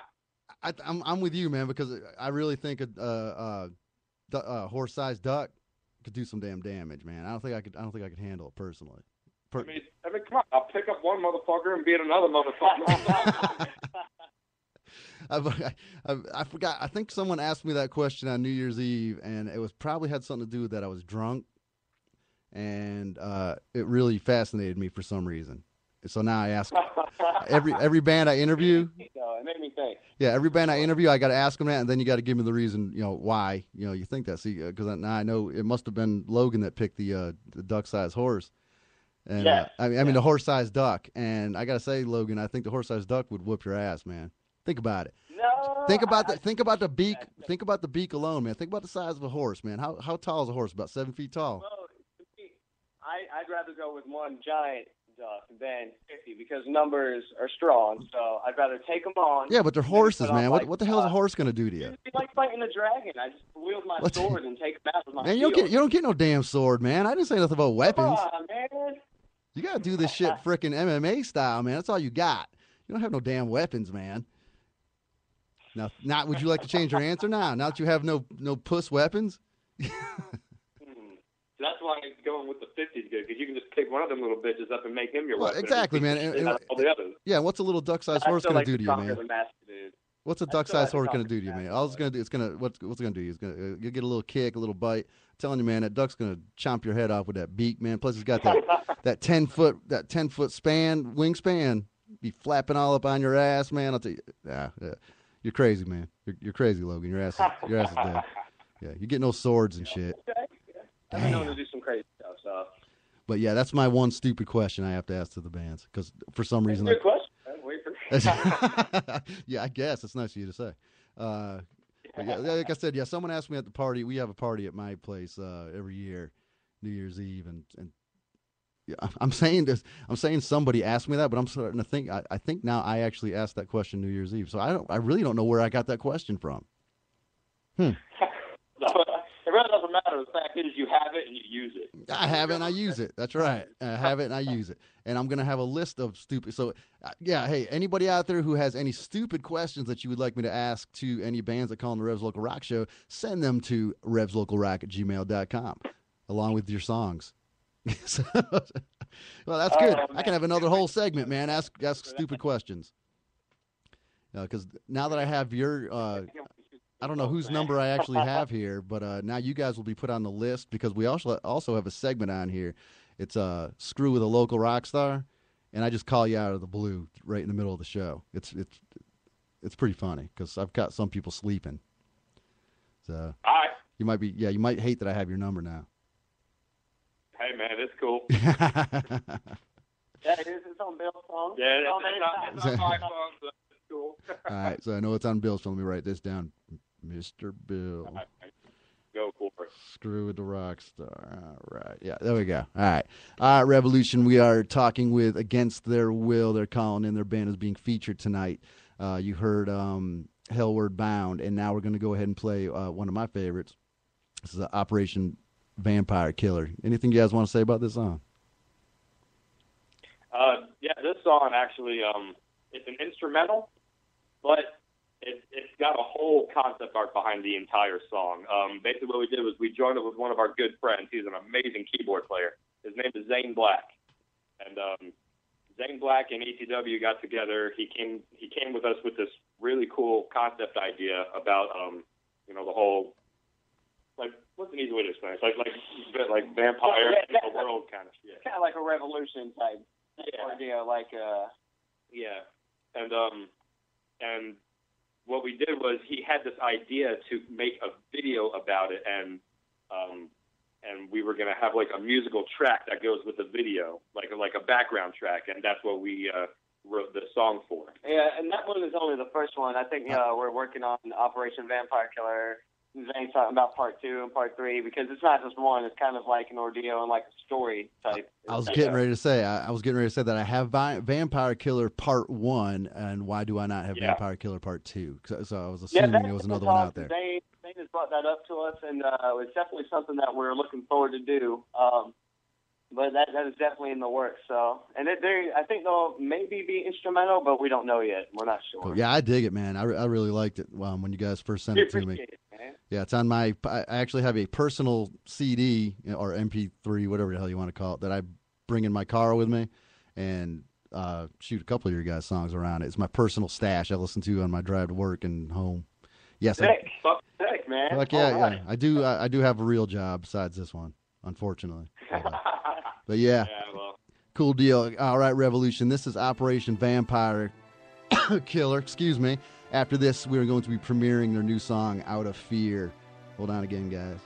I'm with you, man, because I really think a horse-sized duck could do some damn damage, man. I don't think I could handle it personally. I mean, come on! I'll pick up one motherfucker and beat another motherfucker. I forgot. I think someone asked me that question on New Year's Eve, and it was probably had something to do with that I was drunk, and it really fascinated me for some reason. So now I ask every band I interview. It made me think. Yeah, every band I interview, I got to ask them that, and then you got to give me the reason, why, you think that. See, because now I know it must have been Logan that picked the duck-sized horse, and I mean the horse-sized duck. And I got to say, Logan, I think the horse-sized duck would whoop your ass, man. Think about it. No. Think about the beak. Think about the beak alone, man. Think about the size of a horse, man. How tall is a horse? About 7 feet tall. Well, I'd rather go with one giant duck than 50 because numbers are strong. So I'd rather take them on. Yeah, but they're horses, man. What the hell is a horse going to do to you? It's like fighting a dragon. I just wield my sword and take them out with my man, shield. you don't get no damn sword, man. I didn't say nothing about weapons. Come on, man. You got to do this shit frickin' MMA style, man. That's all you got. You don't have no damn weapons, man. Now, would you like to change your answer now? Now that you have no puss weapons? That's why I'm going with the 50s good, because you can just pick one of them little bitches up and make him your weapon. Exactly, man. And all the others. Yeah, what's a little duck-sized horse going to do to you, man? Dude. What's a duck-sized horse going to do to you, man? All it's going to do, what's it going to do? You'll get a little kick, a little bite. I'm telling you, man, that duck's going to chomp your head off with that beak, man. Plus, it's got that 10-foot wingspan. Be flapping all up on your ass, man. I'll tell you, yeah. You're crazy, man. You're crazy, Logan. Your ass is dead. Yeah, you get no swords and shit. I've been known to do some crazy stuff, so. But yeah, that's my one stupid question I have to ask to the bands because for some reason. Good question. Wait for yeah, I guess it's nice of you to say. Yeah, like I said, someone asked me at the party. We have a party at my place every year, New Year's Eve, and yeah, I'm saying this. I'm saying somebody asked me that, but I'm starting to think. I think now I actually asked that question New Year's Eve, so I really don't know where I got that question from. It really doesn't matter. The fact is you have it and you use it. I have it and I use it. That's right. I have it and I use it. And I'm going to have a list of stupid. So, hey, anybody out there who has any stupid questions that you would like me to ask to any bands that call on the Revs Local Rock Show, send them to revslocalrock@gmail.com along with your songs. Well, that's good. I can have another whole segment, man. Ask stupid questions. Because now that I have your I don't know whose number I actually have here, but now you guys will be put on the list because we also have a segment on here. It's Screw with a Local Rock Star, and I just call you out of the blue right in the middle of the show. It's pretty funny because I've got some people sleeping. So you might hate that I have your number now. Hey man, it's cool. Yeah, it's on Bill's phone. Yeah, it's on my phone, so it's cool. All right, so I know it's on Bill's phone. Let me write this down. Mr. Bill. Right. Go for it. Screw with the rock star. All right. Yeah, there we go. All right. All right, Revolution. We are talking with Against Their Will. They're calling in. Their band is being featured tonight. You heard Hellward Bound, and now we're going to go ahead and play one of my favorites. This is Operation Vampire Killer. Anything you guys want to say about this song? Yeah, this song actually, it's an instrumental, but it's got a whole concept art behind the entire song. Basically what we did was we joined up with one of our good friends. He's an amazing keyboard player. His name is Zane Black. And Zane Black and ECW got together. He came with us with this really cool concept idea about, the whole, like, what's an easy way to explain it? It's like vampire in the world kind of shit. Kind of like a revolution type idea, like yeah. and what we did was he had this idea to make a video about it, and we were going to have like a musical track that goes with the video, like a background track, and that's what we wrote the song for. Yeah, and that one is only the first one. I think we're working on Operation Vampire Killer. Zane's talking about part 2 and part 3 because it's not just one. It's kind of like an ordeal and like a story type. I was getting ready to say. I was getting ready to say that I have Vampire Killer Part 1, and why do I not have Vampire Killer Part 2? So I was assuming there was another one out there. Zane has brought that up to us, and it's definitely something that we're looking forward to do. But that is definitely in the works. So, and I think they'll maybe be instrumental, but we don't know yet. We're not sure. Cool. Yeah, I dig it, man. I really liked it when you guys first sent it to me. It, man. Yeah, it's on my. I actually have a personal CD or MP3, whatever the hell you want to call it, that I bring in my car with me, and shoot a couple of your guys' songs around it. It's my personal stash. I listen to on my drive to work and home. Yes, sick, man. Fuck yeah, right. Yeah. I do have a real job besides this one, unfortunately. But yeah, cool deal. All right, Revolution. This is Operation Vampire Killer. Excuse me. After this, we're going to be premiering their new song, Out of Fear. Hold on again, guys.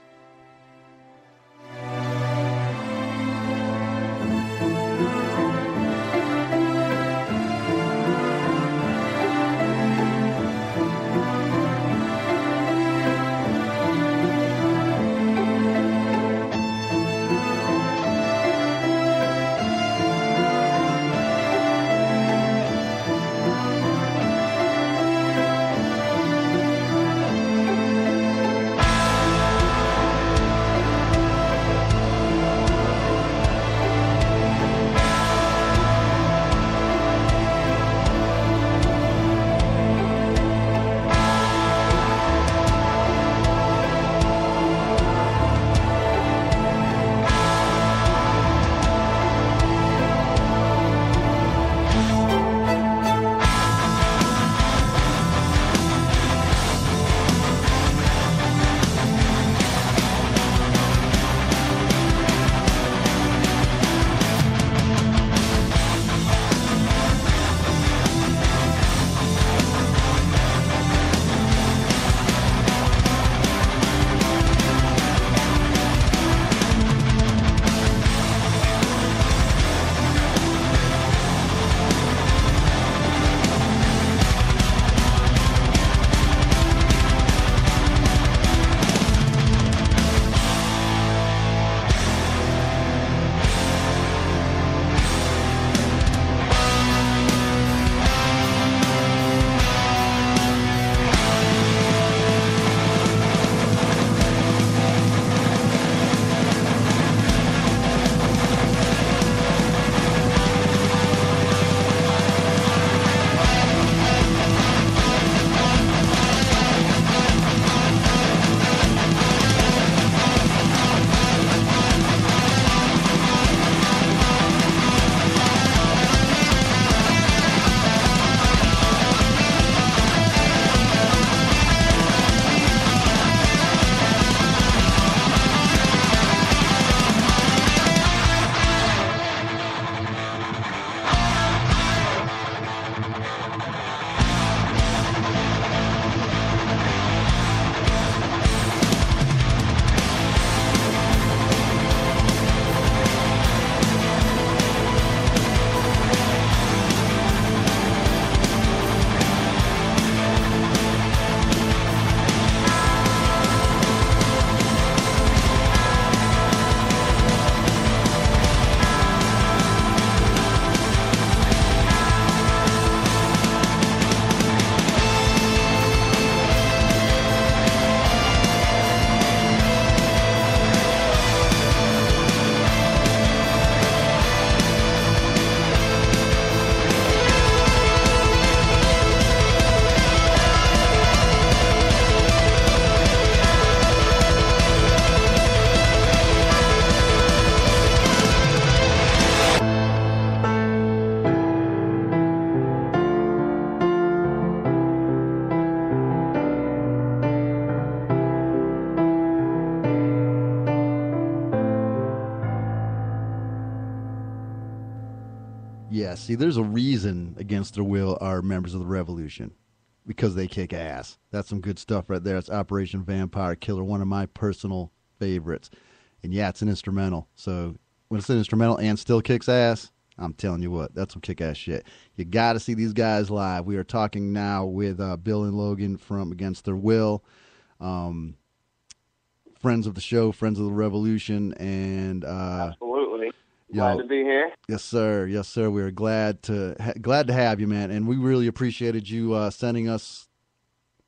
Yeah, see, there's a reason Against Their Will are members of the Revolution. Because they kick ass. That's some good stuff right there. It's Operation Vampire Killer, one of my personal favorites. And yeah, it's an instrumental. So when it's an instrumental and still kicks ass, I'm telling you what, that's some kick-ass shit. You got to see these guys live. We are talking now with Bill and Logan from Against Their Will, friends of the show, friends of the Revolution, and Absolutely. Glad to be here. Yes, sir. Yes, sir. We are glad to have you, man. And we really appreciated you sending us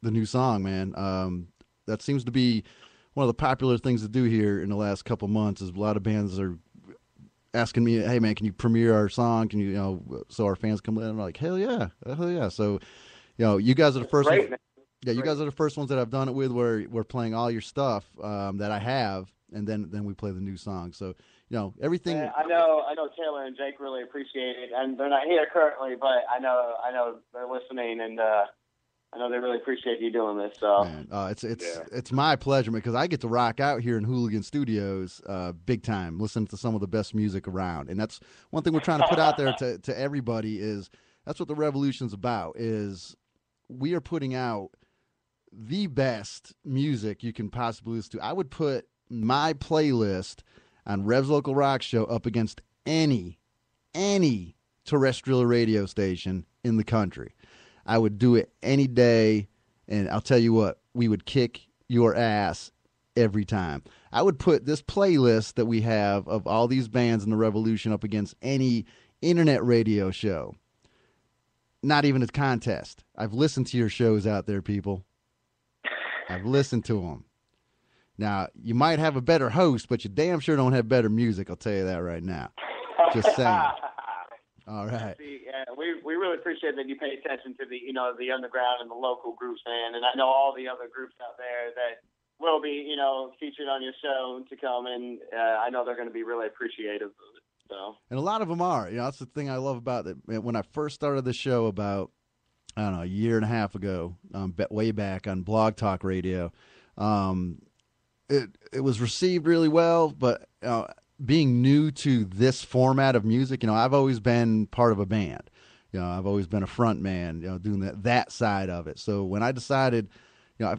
the new song, man. That seems to be one of the popular things to do here in the last couple months. Is a lot of bands are asking me, "Hey, man, can you premiere our song? Can you, so our fans come in?" And I'm like, "Hell yeah, hell yeah!" So, you guys are the first. Great, ones, yeah, you guys are the first ones that I've done it with, where we're playing all your stuff that I have, and then we play the new song. So. Everything. I know Taylor and Jake really appreciate it, and they're not here currently, but I know they're listening, and I know they really appreciate you doing this. So man, it's my pleasure because I get to rock out here in Hooligan Studios, big time, listen to some of the best music around, and that's one thing we're trying to put out there to everybody. Is that's what the Revolution's about? Is we are putting out the best music you can possibly listen to. I would put my playlist on Revs Local Rock show up against any terrestrial radio station in the country. I would do it any day, and I'll tell you what, we would kick your ass every time. I would put this playlist that we have of all these bands in the Revolution up against any internet radio show. Not even a contest. I've listened to your shows out there, people. I've listened to them. Now, you might have a better host, but you damn sure don't have better music. I'll tell you that right now. Just saying. All right. See, we really appreciate that you pay attention to the underground and the local groups, man. And I know all the other groups out there that will be, featured on your show to come, and I know they're going to be really appreciative of it. So. And a lot of them are. That's the thing I love about it. When I first started the show about, I don't know, a year and a half ago, way back on Blog Talk Radio, It was received really well, but being new to this format of music, I've always been part of a band. I've always been a front man, doing that side of it. So when I decided, I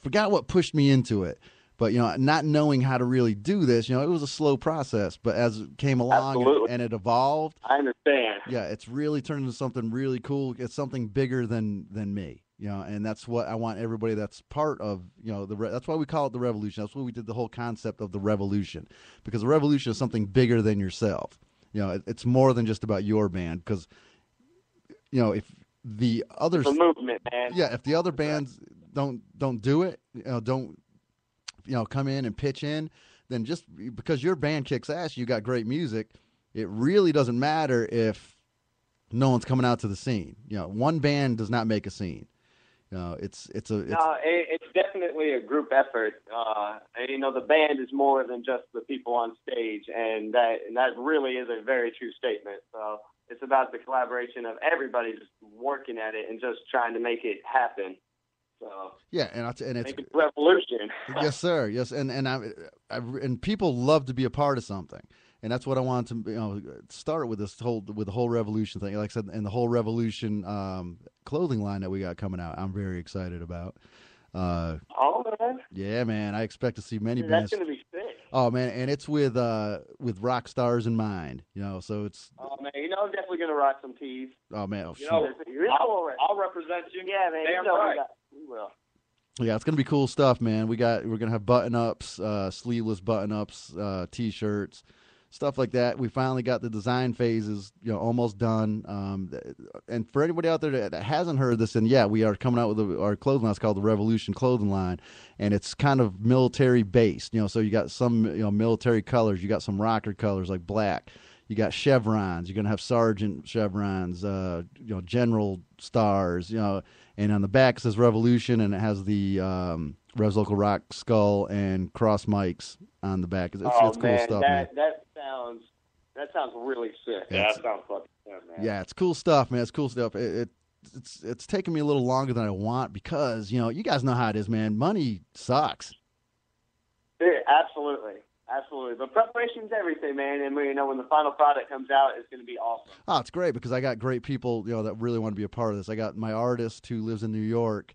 forgot what pushed me into it, but not knowing how to really do this, it was a slow process. But as it came along and it evolved, I understand. Yeah, it's really turned into something really cool. It's something bigger than me. And that's what I want everybody that's part of, that's why we call it the Revolution. That's why we did the whole concept of the Revolution, because the Revolution is something bigger than yourself. It's more than just about your band, because, if the others, it's a movement, man. Yeah, if the other bands don't do it, don't come in and pitch in, then just because your band kicks ass, you got great music, it really doesn't matter if no one's coming out to the scene. One band does not make a scene. It's definitely a group effort. The band is more than just the people on stage, and that really is a very true statement. So it's about the collaboration of everybody just working at it and just trying to make it happen. So yeah, and it's make it a revolution. Yes, sir. Yes, and people love to be a part of something. And that's what I wanted to start with with the whole Revolution thing. Like I said, and the whole Revolution clothing line that we got coming out, I'm very excited about. Man. Yeah, man. I expect to see many That's bands. going to be sick. Oh man, and it's with rock stars in mind. So it's. Oh man, I'm definitely going to rock some tees. Oh man, I'll represent you. Yeah, man. Damn right. We will. Yeah, it's gonna be cool stuff, man. We're gonna have button ups, sleeveless button ups, t-shirts. Stuff like that. We finally got the design phases, almost done. And for anybody out there that hasn't heard this, and yeah, we are coming out with our clothing line. It's called the Revolution Clothing Line, and it's kind of military based. So you got some military colors. You got some rocker colors like black. You got chevrons. You're gonna have sergeant chevrons. General stars. And on the back it says Revolution, and it has the Revs Local Rock skull and cross mics on the back. It's cool stuff, man. That sounds really sick. Yeah, that sounds fucking sick, man. Yeah, it's cool stuff, man. It's cool stuff. It's taken me a little longer than I want because you guys know how it is, man. Money sucks. Yeah, absolutely. Absolutely. But preparation's everything, man. And when the final product comes out, it's going to be awesome. Oh, it's great because I got great people, that really want to be a part of this. I got my artist who lives in New York.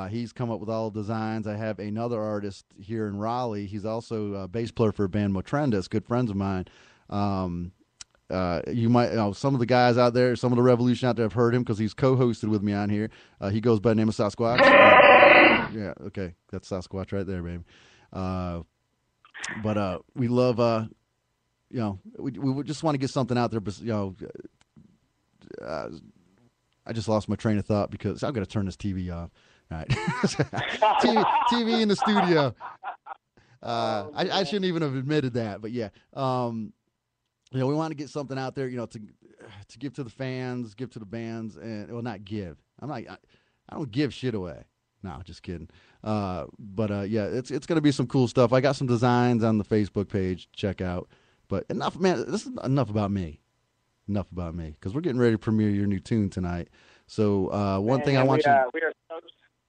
He's come up with all the designs. I have another artist here in Raleigh. He's also a bass player for a band, Motrendus, good friends of mine. You might, some of the guys out there, some of the Revolution out there have heard him because he's co-hosted with me on here. He goes by the name of Sasquatch. Yeah, okay, that's Sasquatch right there, baby. But we love, we just want to get something out there. But I just lost my train of thought because I'm going to turn this TV off. All right, TV in the studio. I shouldn't even have admitted that, but yeah. We want to get something out there, to give to the fans, give to the bands, and not give. I don't give shit away. No, just kidding. Yeah, it's going to be some cool stuff. I got some designs on the Facebook page. Check out. But enough, man. This is enough about me. Enough about me, because we're getting ready to premiere your new tune tonight. So one thing I want you.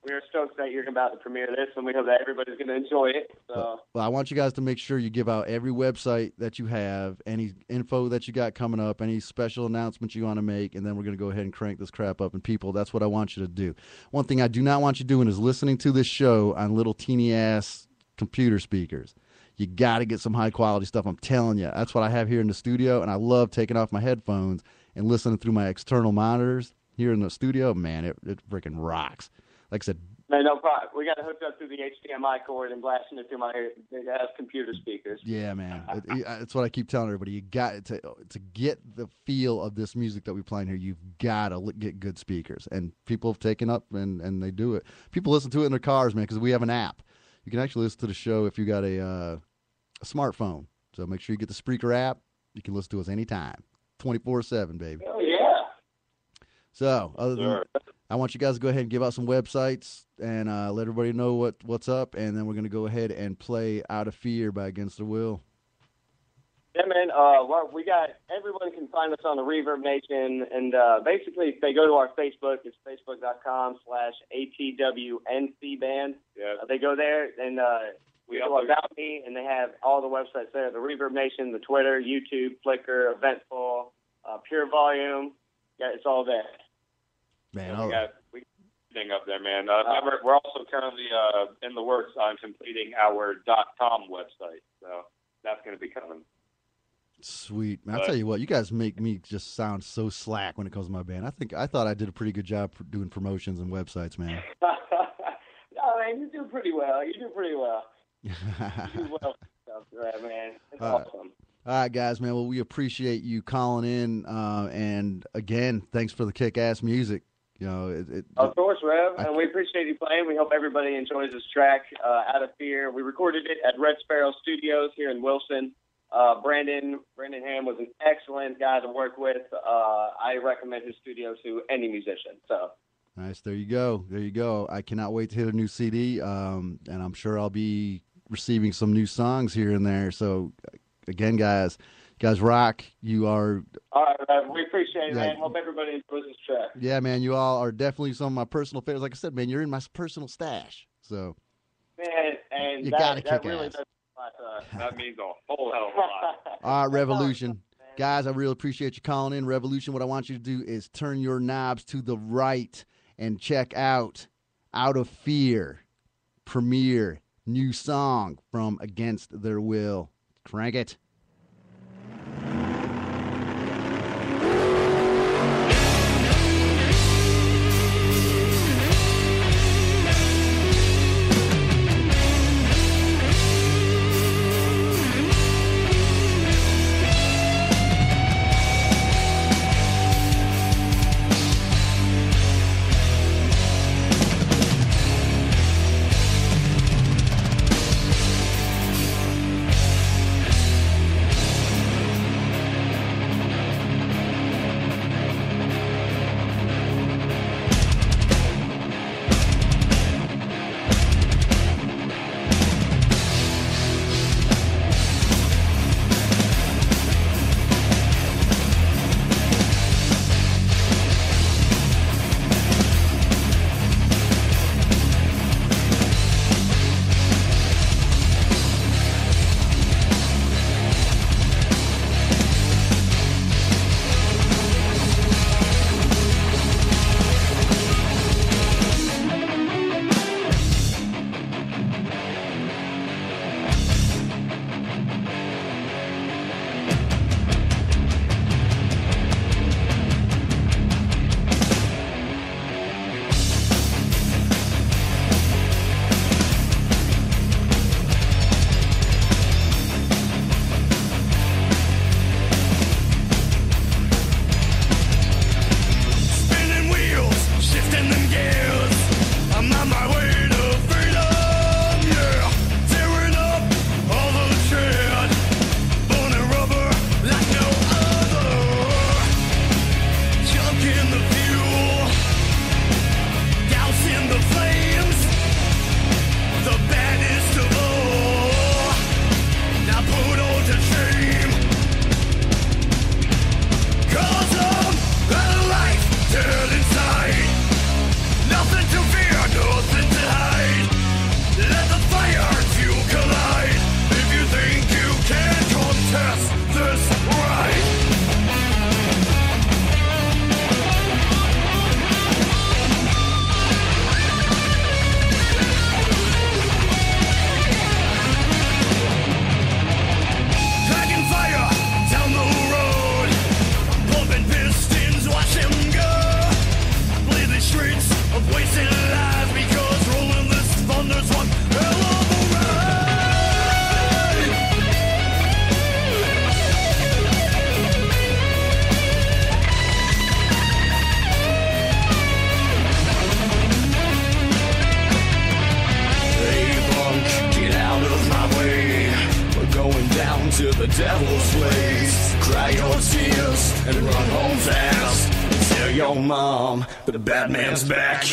We are stoked that you're about to premiere this, and we hope that everybody's going to enjoy it. So. Well, I want you guys to make sure you give out every website that you have, any info that you got coming up, any special announcements you want to make, and then we're going to go ahead and crank this crap up. And people, that's what I want you to do. One thing I do not want you doing is listening to this show on little teeny-ass computer speakers. You got to get some high-quality stuff. I'm telling you. That's what I have here in the studio, and I love taking off my headphones and listening through my external monitors here in the studio. Man, it freaking rocks. Like I said, man, no problem. We got to hook up through the HDMI cord and blasting it through my big-ass computer speakers. Yeah, man. It's what I keep telling everybody. You got to get the feel of this music that we play in here. You've got to get good speakers, and people have taken up and they do it. People listen to it in their cars, man, because we have an app. You can actually listen to the show if you got a smartphone. So make sure you get the Spreaker app. You can listen to us anytime, 24/7, baby. Oh yeah. So other than I want you guys to go ahead and give out some websites and let everybody know what's up, and then we're going to go ahead and play Out of Fear by Against the Will. Yeah, man. We got everyone can find us on the Reverb Nation, and basically if they go to our Facebook, it's facebook.com/ATWNC band. Yeah. They go there, and we go About Me, and they have all the websites there, the Reverb Nation, the Twitter, YouTube, Flickr, Eventful, Pure Volume. Yeah, it's all there. Man, we got everything up there, man. We're also currently in the works on completing our .com website, so that's going to be coming. Sweet, man. I'll tell you what, you guys make me just sound so slack when it comes to my band. I thought I did a pretty good job doing promotions and websites, man. No, man, you do pretty well. You do well. Man. It's awesome. All right, guys, man. Well, we appreciate you calling in, and again, thanks for the kick-ass music. Of course, Rev, and we appreciate you playing. We hope everybody enjoys this track, Out of Fear. We recorded it at Red Sparrow Studios here in Wilson. Brandon Ham was an excellent guy to work with. I recommend his studio to any musician. So nice. There you go. I cannot wait to hit a new CD, and I'm sure I'll be receiving some new songs here and there. So again, guys rock. You are. All right, we appreciate it, man. Hope everybody enjoys this track. Yeah, man. You all are definitely some of my personal favorites. Like I said, man, you're in my personal stash. So, man, and you got to kick really ass. That means a whole hell of a lot. All right, Revolution. Guys, I really appreciate you calling in. Revolution, what I want you to do is turn your knobs to the right and check out of Fear, premiere, new song from Against Their Will. Crank it. the devil's ways. Cry your tears and run home fast. Tell your mom the bad man's back.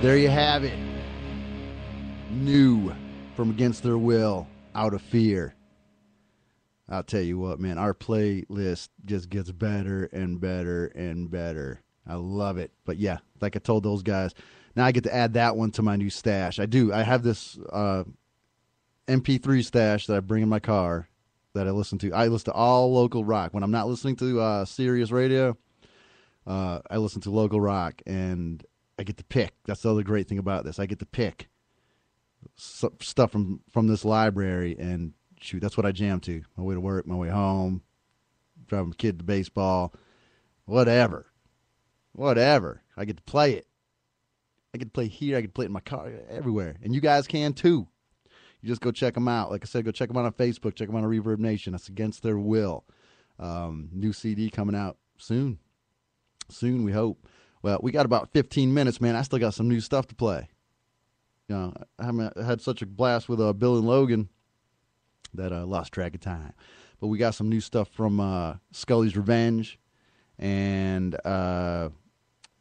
There you have it. New from Against Their Will, Out of Fear. I'll tell you what, man, our playlist just gets better and better and better. I love it. But yeah, like I told those guys, now I get to add that one to my new stash. I do. I have this MP3 stash that I bring in my car that I listen to. I listen to all local rock. When I'm not listening to Sirius Radio, I listen to local rock, and I get to pick. That's the other great thing about this. I get to pick stuff from this library, and shoot, that's what I jam to. My way to work, my way home, driving my kid to baseball, whatever. I get to play it. I get to play here. I get to play it in my car, everywhere. And you guys can too. You just go check them out. Like I said, go check them out on Facebook. Check them out on Reverb Nation. That's Against Their Will. New CD coming out soon. Soon, we hope. Well, we got about 15 minutes, man. I still got some new stuff to play. You know, I had such a blast with Bill and Logan that I lost track of time. But we got some new stuff from Scully's Revenge and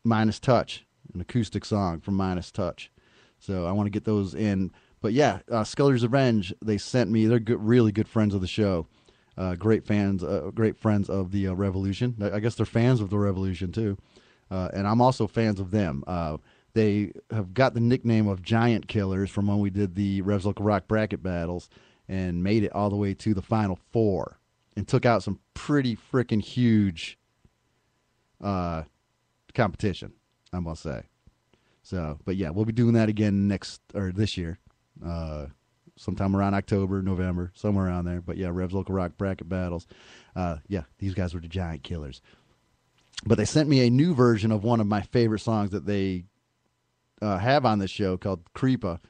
Minus Touch, an acoustic song from Minus Touch. So I want to get those in. But yeah, Scully's Revenge, they sent me, they're good, really good friends of the show. Great friends of the Revolution. I guess they're fans of the Revolution too. And I'm also fans of them. They have got the nickname of Giant Killers from when we did the Revs Local Rock bracket battles and made it all the way to the Final Four and took out some pretty freaking huge competition. I must say. So, but yeah, we'll be doing that again this year. Sometime around October, November, somewhere around there. But yeah, Revs Local Rock bracket battles. Yeah, these guys were the giant killers. But they sent me a new version of one of my favorite songs that they have on this show called Creepa.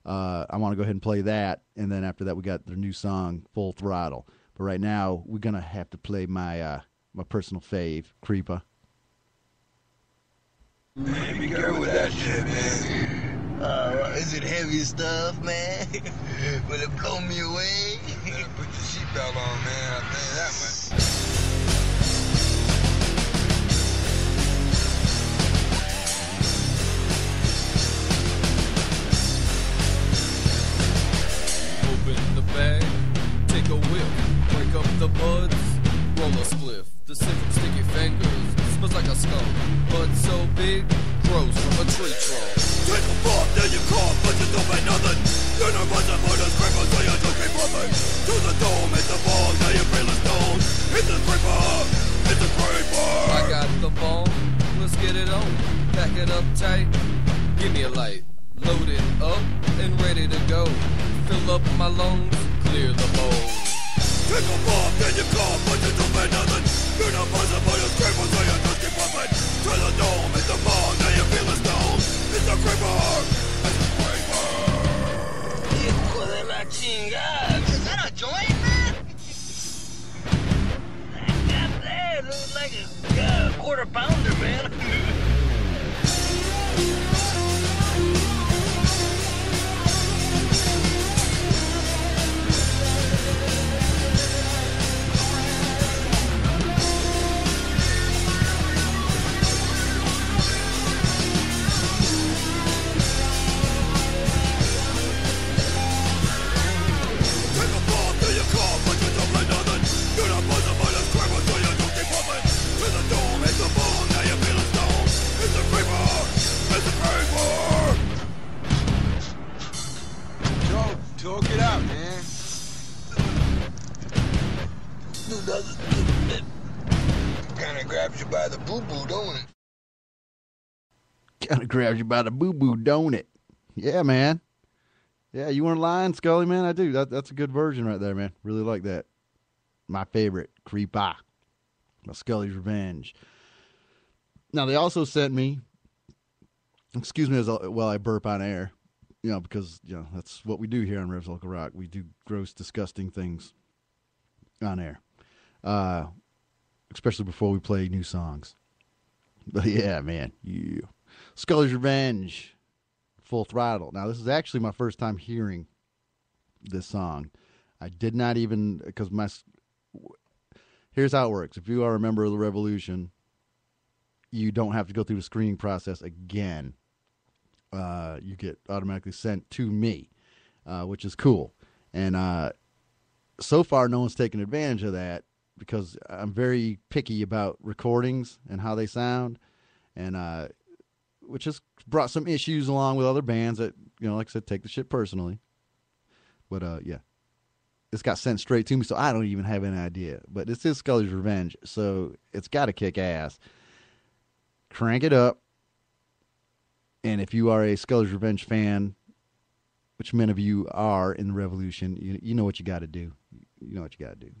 I want to go ahead and play that, and then after that we got their new song, Full Throttle. But right now, we're going to have to play my my personal fave, Creepa. Man, be careful with that shit, man. Is it heavy stuff, man? Will it blow me away? Better put your seatbelt on, man. I'll tell you that much. Open the bag, take a whiff, break up the buds, roll a spliff. The scent from sticky fingers smells like a skunk, but so big, grows from a tree trunk. Take a fall, then you call, but you don't pay nothing. You're not watching for the scraper, so you just keep moving. To the dome, it's the ball, now you feel a stone. It's a creeper, it's a creeper. I got the ball, let's get it on. Pack it up tight, give me a light. Load it up and ready to go. Fill up my lungs, clear the bowl. Take a bomb, then you call, but you don't pay nothing. You're not buzzing for the scraper, so you just keep pumping. To the dome, it's the ball, now you feel the stone. It's a creeper, it's a creeper. Hijo de la chingada. Is that a joint, man? God damn, looks like a quarter pounder, man. Talk it out, man. Kinda grabs you by the boo-boo, don't it? Kind of grabs you by the boo-boo, don't it? Yeah, man. Yeah, you weren't lying, Scully, man. I do. That's a good version right there, man. Really like that. My favorite, Creepa, by Scully's Revenge. Now, they also sent me, excuse me while I burp on air, because, that's what we do here on Revs Local Rock. We do gross, disgusting things on air, especially before we play new songs. But yeah, man, Scully's Revenge, Full Throttle. Now, this is actually my first time hearing this song. I did not even, because here's how it works. If you are a member of the Revolution, you don't have to go through the screening process again. You get automatically sent to me, which is cool. And so far, no one's taken advantage of that because I'm very picky about recordings and how they sound, and which has brought some issues along with other bands that, like I said, take the shit personally. But yeah, this got sent straight to me, so I don't even have any idea. But this is Scully's Revenge, so it's got to kick ass. Crank it up. And if you are a Scully's Revenge fan, which many of you are in the Revolution, you know what you got to do. You know what you got to do.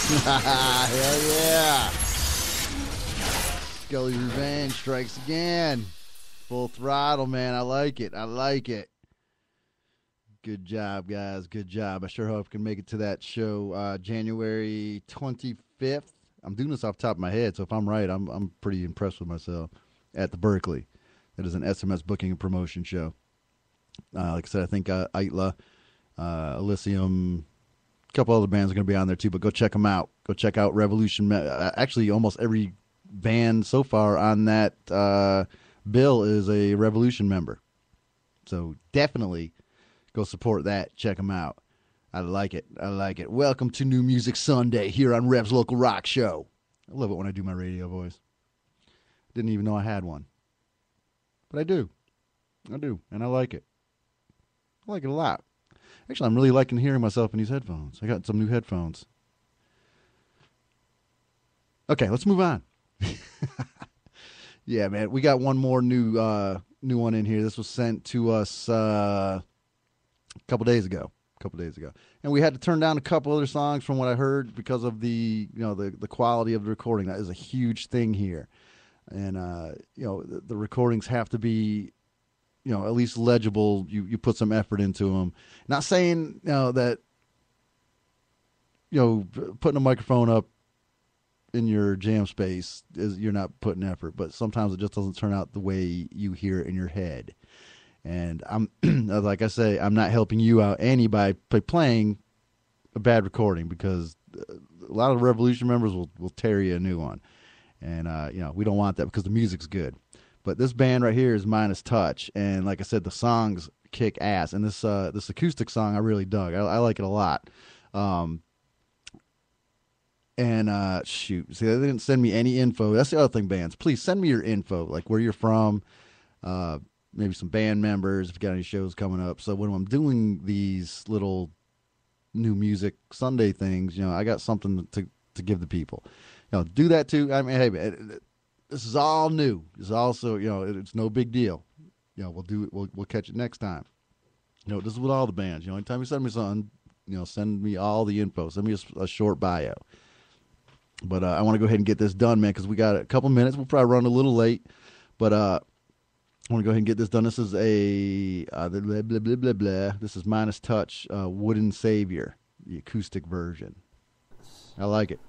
Hell yeah. Scully's Revenge strikes again. Full throttle, man. I like it. I like it. Good job, guys. Good job. I sure hope I can make it to that show January 25th. I'm doing this off the top of my head, so if I'm right, I'm pretty impressed with myself. At the Berkeley. That is an SMS booking and promotion show. Like I said, I think Eitla, Elysium, a couple other bands are going to be on there too, but go check them out. Go check out Revolution. Actually, almost every band so far on that bill is a Revolution member. So definitely go support that. Check them out. I like it. I like it. Welcome to New Music Sunday here on Revs Local Rock Show. I love it when I do my radio voice. Didn't even know I had one. But I do. I do. And I like it. I like it a lot. Actually, I'm really liking hearing myself in these headphones. I got some new headphones. Okay, let's move on. Yeah, man. We got one more new one in here. This was sent to us a couple days ago. And we had to turn down a couple other songs from what I heard because of the quality of the recording. That is a huge thing here. And the recordings have to be at least legible. You put some effort into them. Not saying that putting a microphone up in your jam space is you're not putting effort, but sometimes it just doesn't turn out the way you hear it in your head. And I'm like I say, I'm not helping you out, Annie, by playing a bad recording, because a lot of Revolution members will tear you a new one. And we don't want that because the music's good. But this band right here is Minus Touch, and like I said, the songs kick ass. And this acoustic song I really dug. I like it a lot. Shoot, see, they didn't send me any info. That's the other thing, bands. Please send me your info, like where you're from, maybe some band members, if you got any shows coming up. So when I'm doing these little new music Sunday things, I got something to give the people. Do that too. I mean, hey, man, this is all new. It's also, it's no big deal. We'll do it. We'll catch it next time. This is with all the bands. Anytime you send me something, send me all the info. Send me a short bio. But I want to go ahead and get this done, man, because we got a couple minutes. We'll probably run a little late, but I want to go ahead and get this done. This is blah, blah, blah, blah, blah. This is Minus Touch, Wooden Savior, the acoustic version. I like it.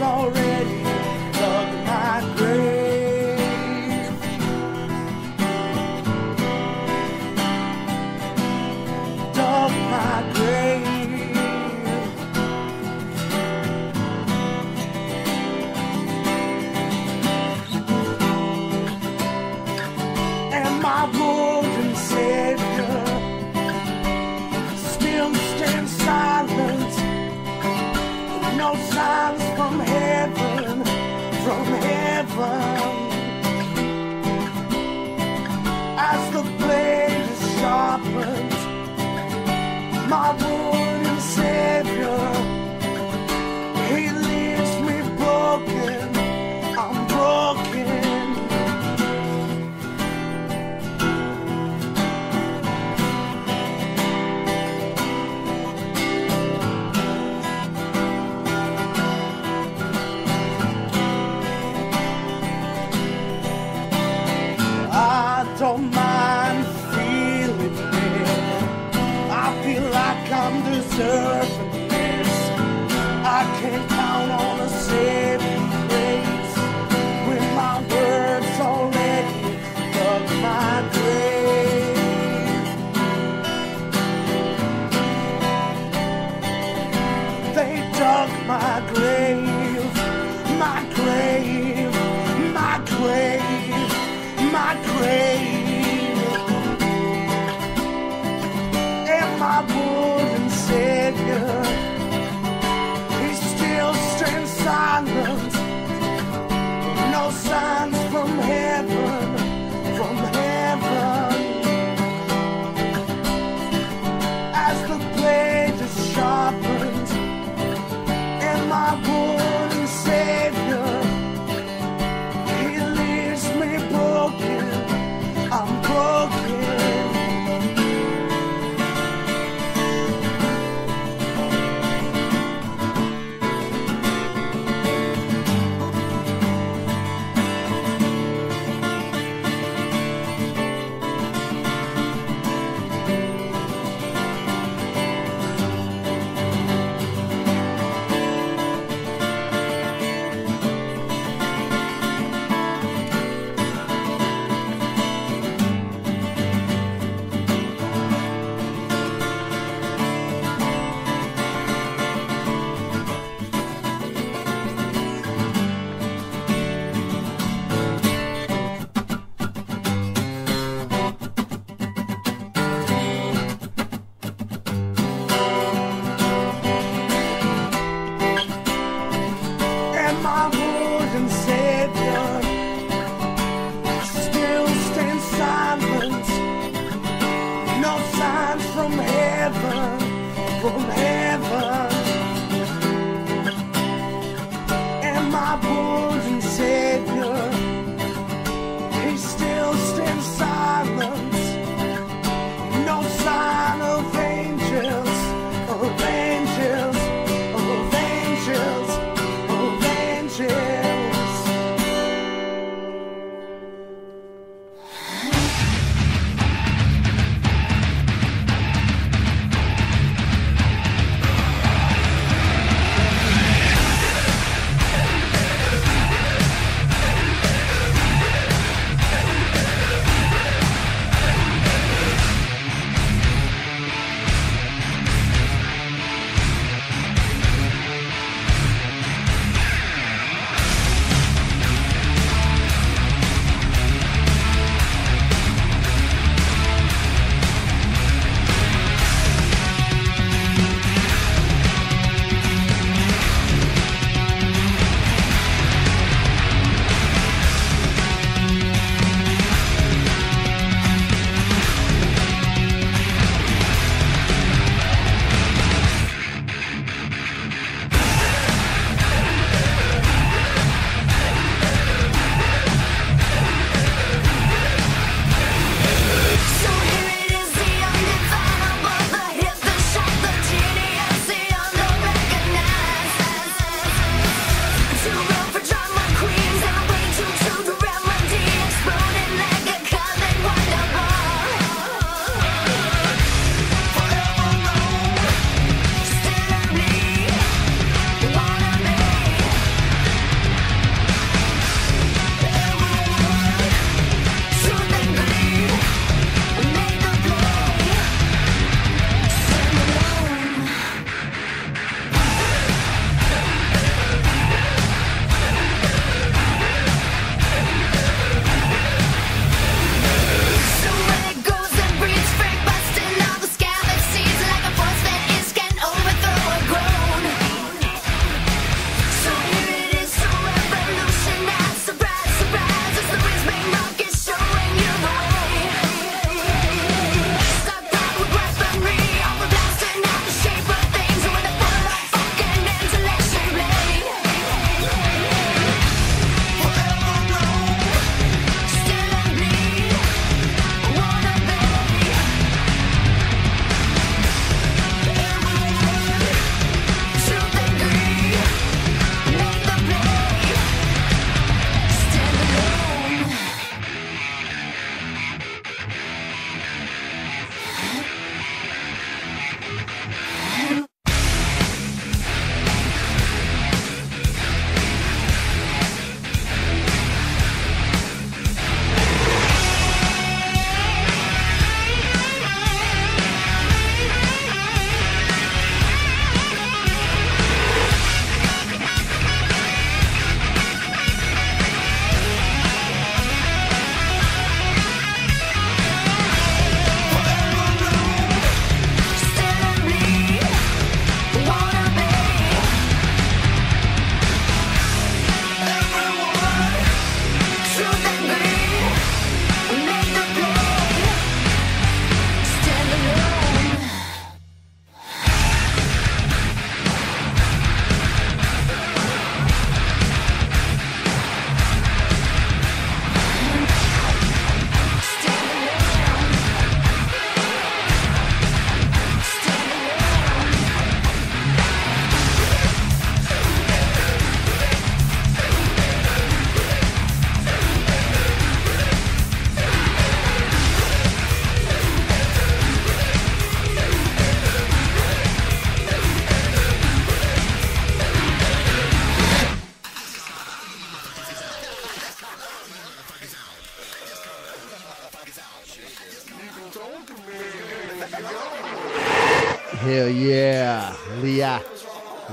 Already dug my grave. Dug my grave. And my golden Savior still stands silent. No signs from heaven, as the blade is sharpened, my wooden Savior, he leaves me broken, I'm broken. Don't mind feeling bad. I feel like I'm deserving this. I can't count on a saving grace when my words already dug my grave. They dug my grave, my grave, my grave, my grave. And my wooden Savior, he still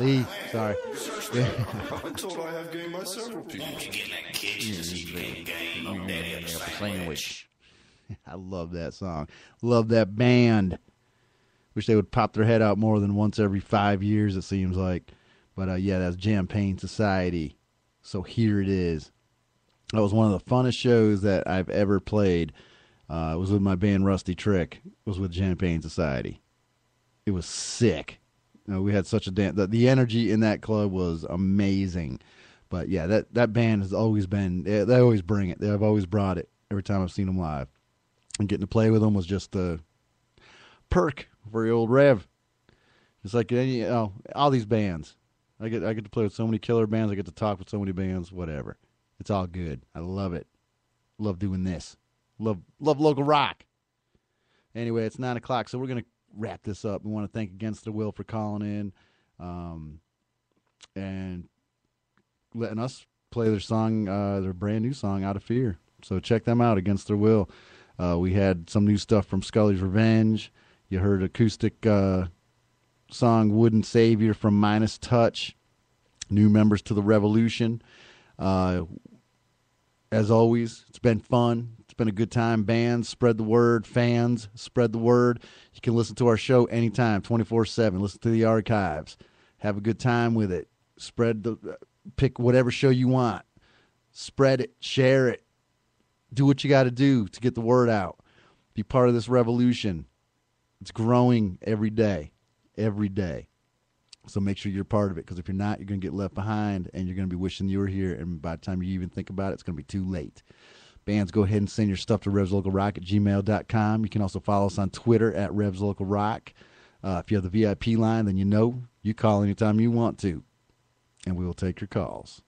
Lee, sorry. I told I have game by several people. Sandwich. I love that song. Love that band. Wish they would pop their head out more than once every 5 years, it seems like. But, yeah, that's Champagne Society. So here it is. That was one of the funnest shows that I've ever played. It was with my band Rusty Trick. It was with Champagne Society. It was sick. We had such a dance. The energy in that club was amazing. But, yeah, that band has always been, they always bring it. They've always brought it every time I've seen them live. And getting to play with them was just a perk for the old Rev. It's like any, all these bands. I get to play with so many killer bands. I get to talk with so many bands. Whatever. It's all good. I love it. Love doing this. Love local rock. Anyway, it's 9 o'clock, so we're gonna wrap this up. We want to thank Against the Will for calling in, and letting us play their song, their brand new song, "Out of Fear." So check them out, Against Their Will. We had some new stuff from Scully's Revenge. You heard acoustic song "Wooden Savior" from Minus Touch. New members to the Revolution. As always, it's been fun. It's been a good time. Bands, spread the word. Fans, spread the word. You can listen to our show anytime, 24/7. Listen to the archives. Have a good time with it. Pick whatever show you want. Spread it. Share it. Do what you got to do to get the word out. Be part of this revolution. It's growing every day. Every day. So make sure you're part of it, because if you're not, you're going to get left behind, and you're going to be wishing you were here, and by the time you even think about it, it's going to be too late. Bands, go ahead and send your stuff to revslocalrock@gmail.com. You can also follow us on Twitter at Revs Local Rock. If you have the VIP line, then you call anytime you want to, and we will take your calls.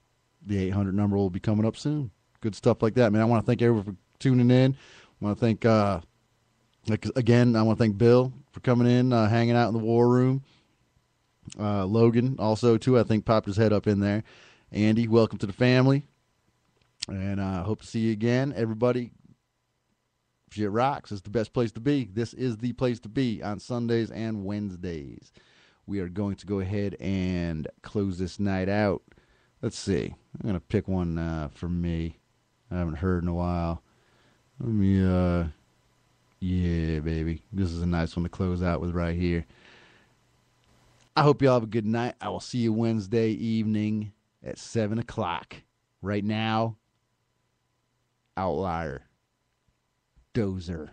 The 800 number will be coming up soon. Good stuff like that, man. I want to thank everyone for tuning in. I want to thank, again, I want to thank Bill for coming in, hanging out in the war room. Logan also, too, I think popped his head up in there. Andy, welcome to the family. And I hope to see you again. Everybody, shit rocks. It's the best place to be. This is the place to be on Sundays and Wednesdays. We are going to go ahead and close this night out. Let's see. I'm going to pick one for me. I haven't heard in a while. Let me, yeah, baby. This is a nice one to close out with right here. I hope you all have a good night. I will see you Wednesday evening at 7 o'clock. Right now, Outlier. Dozer.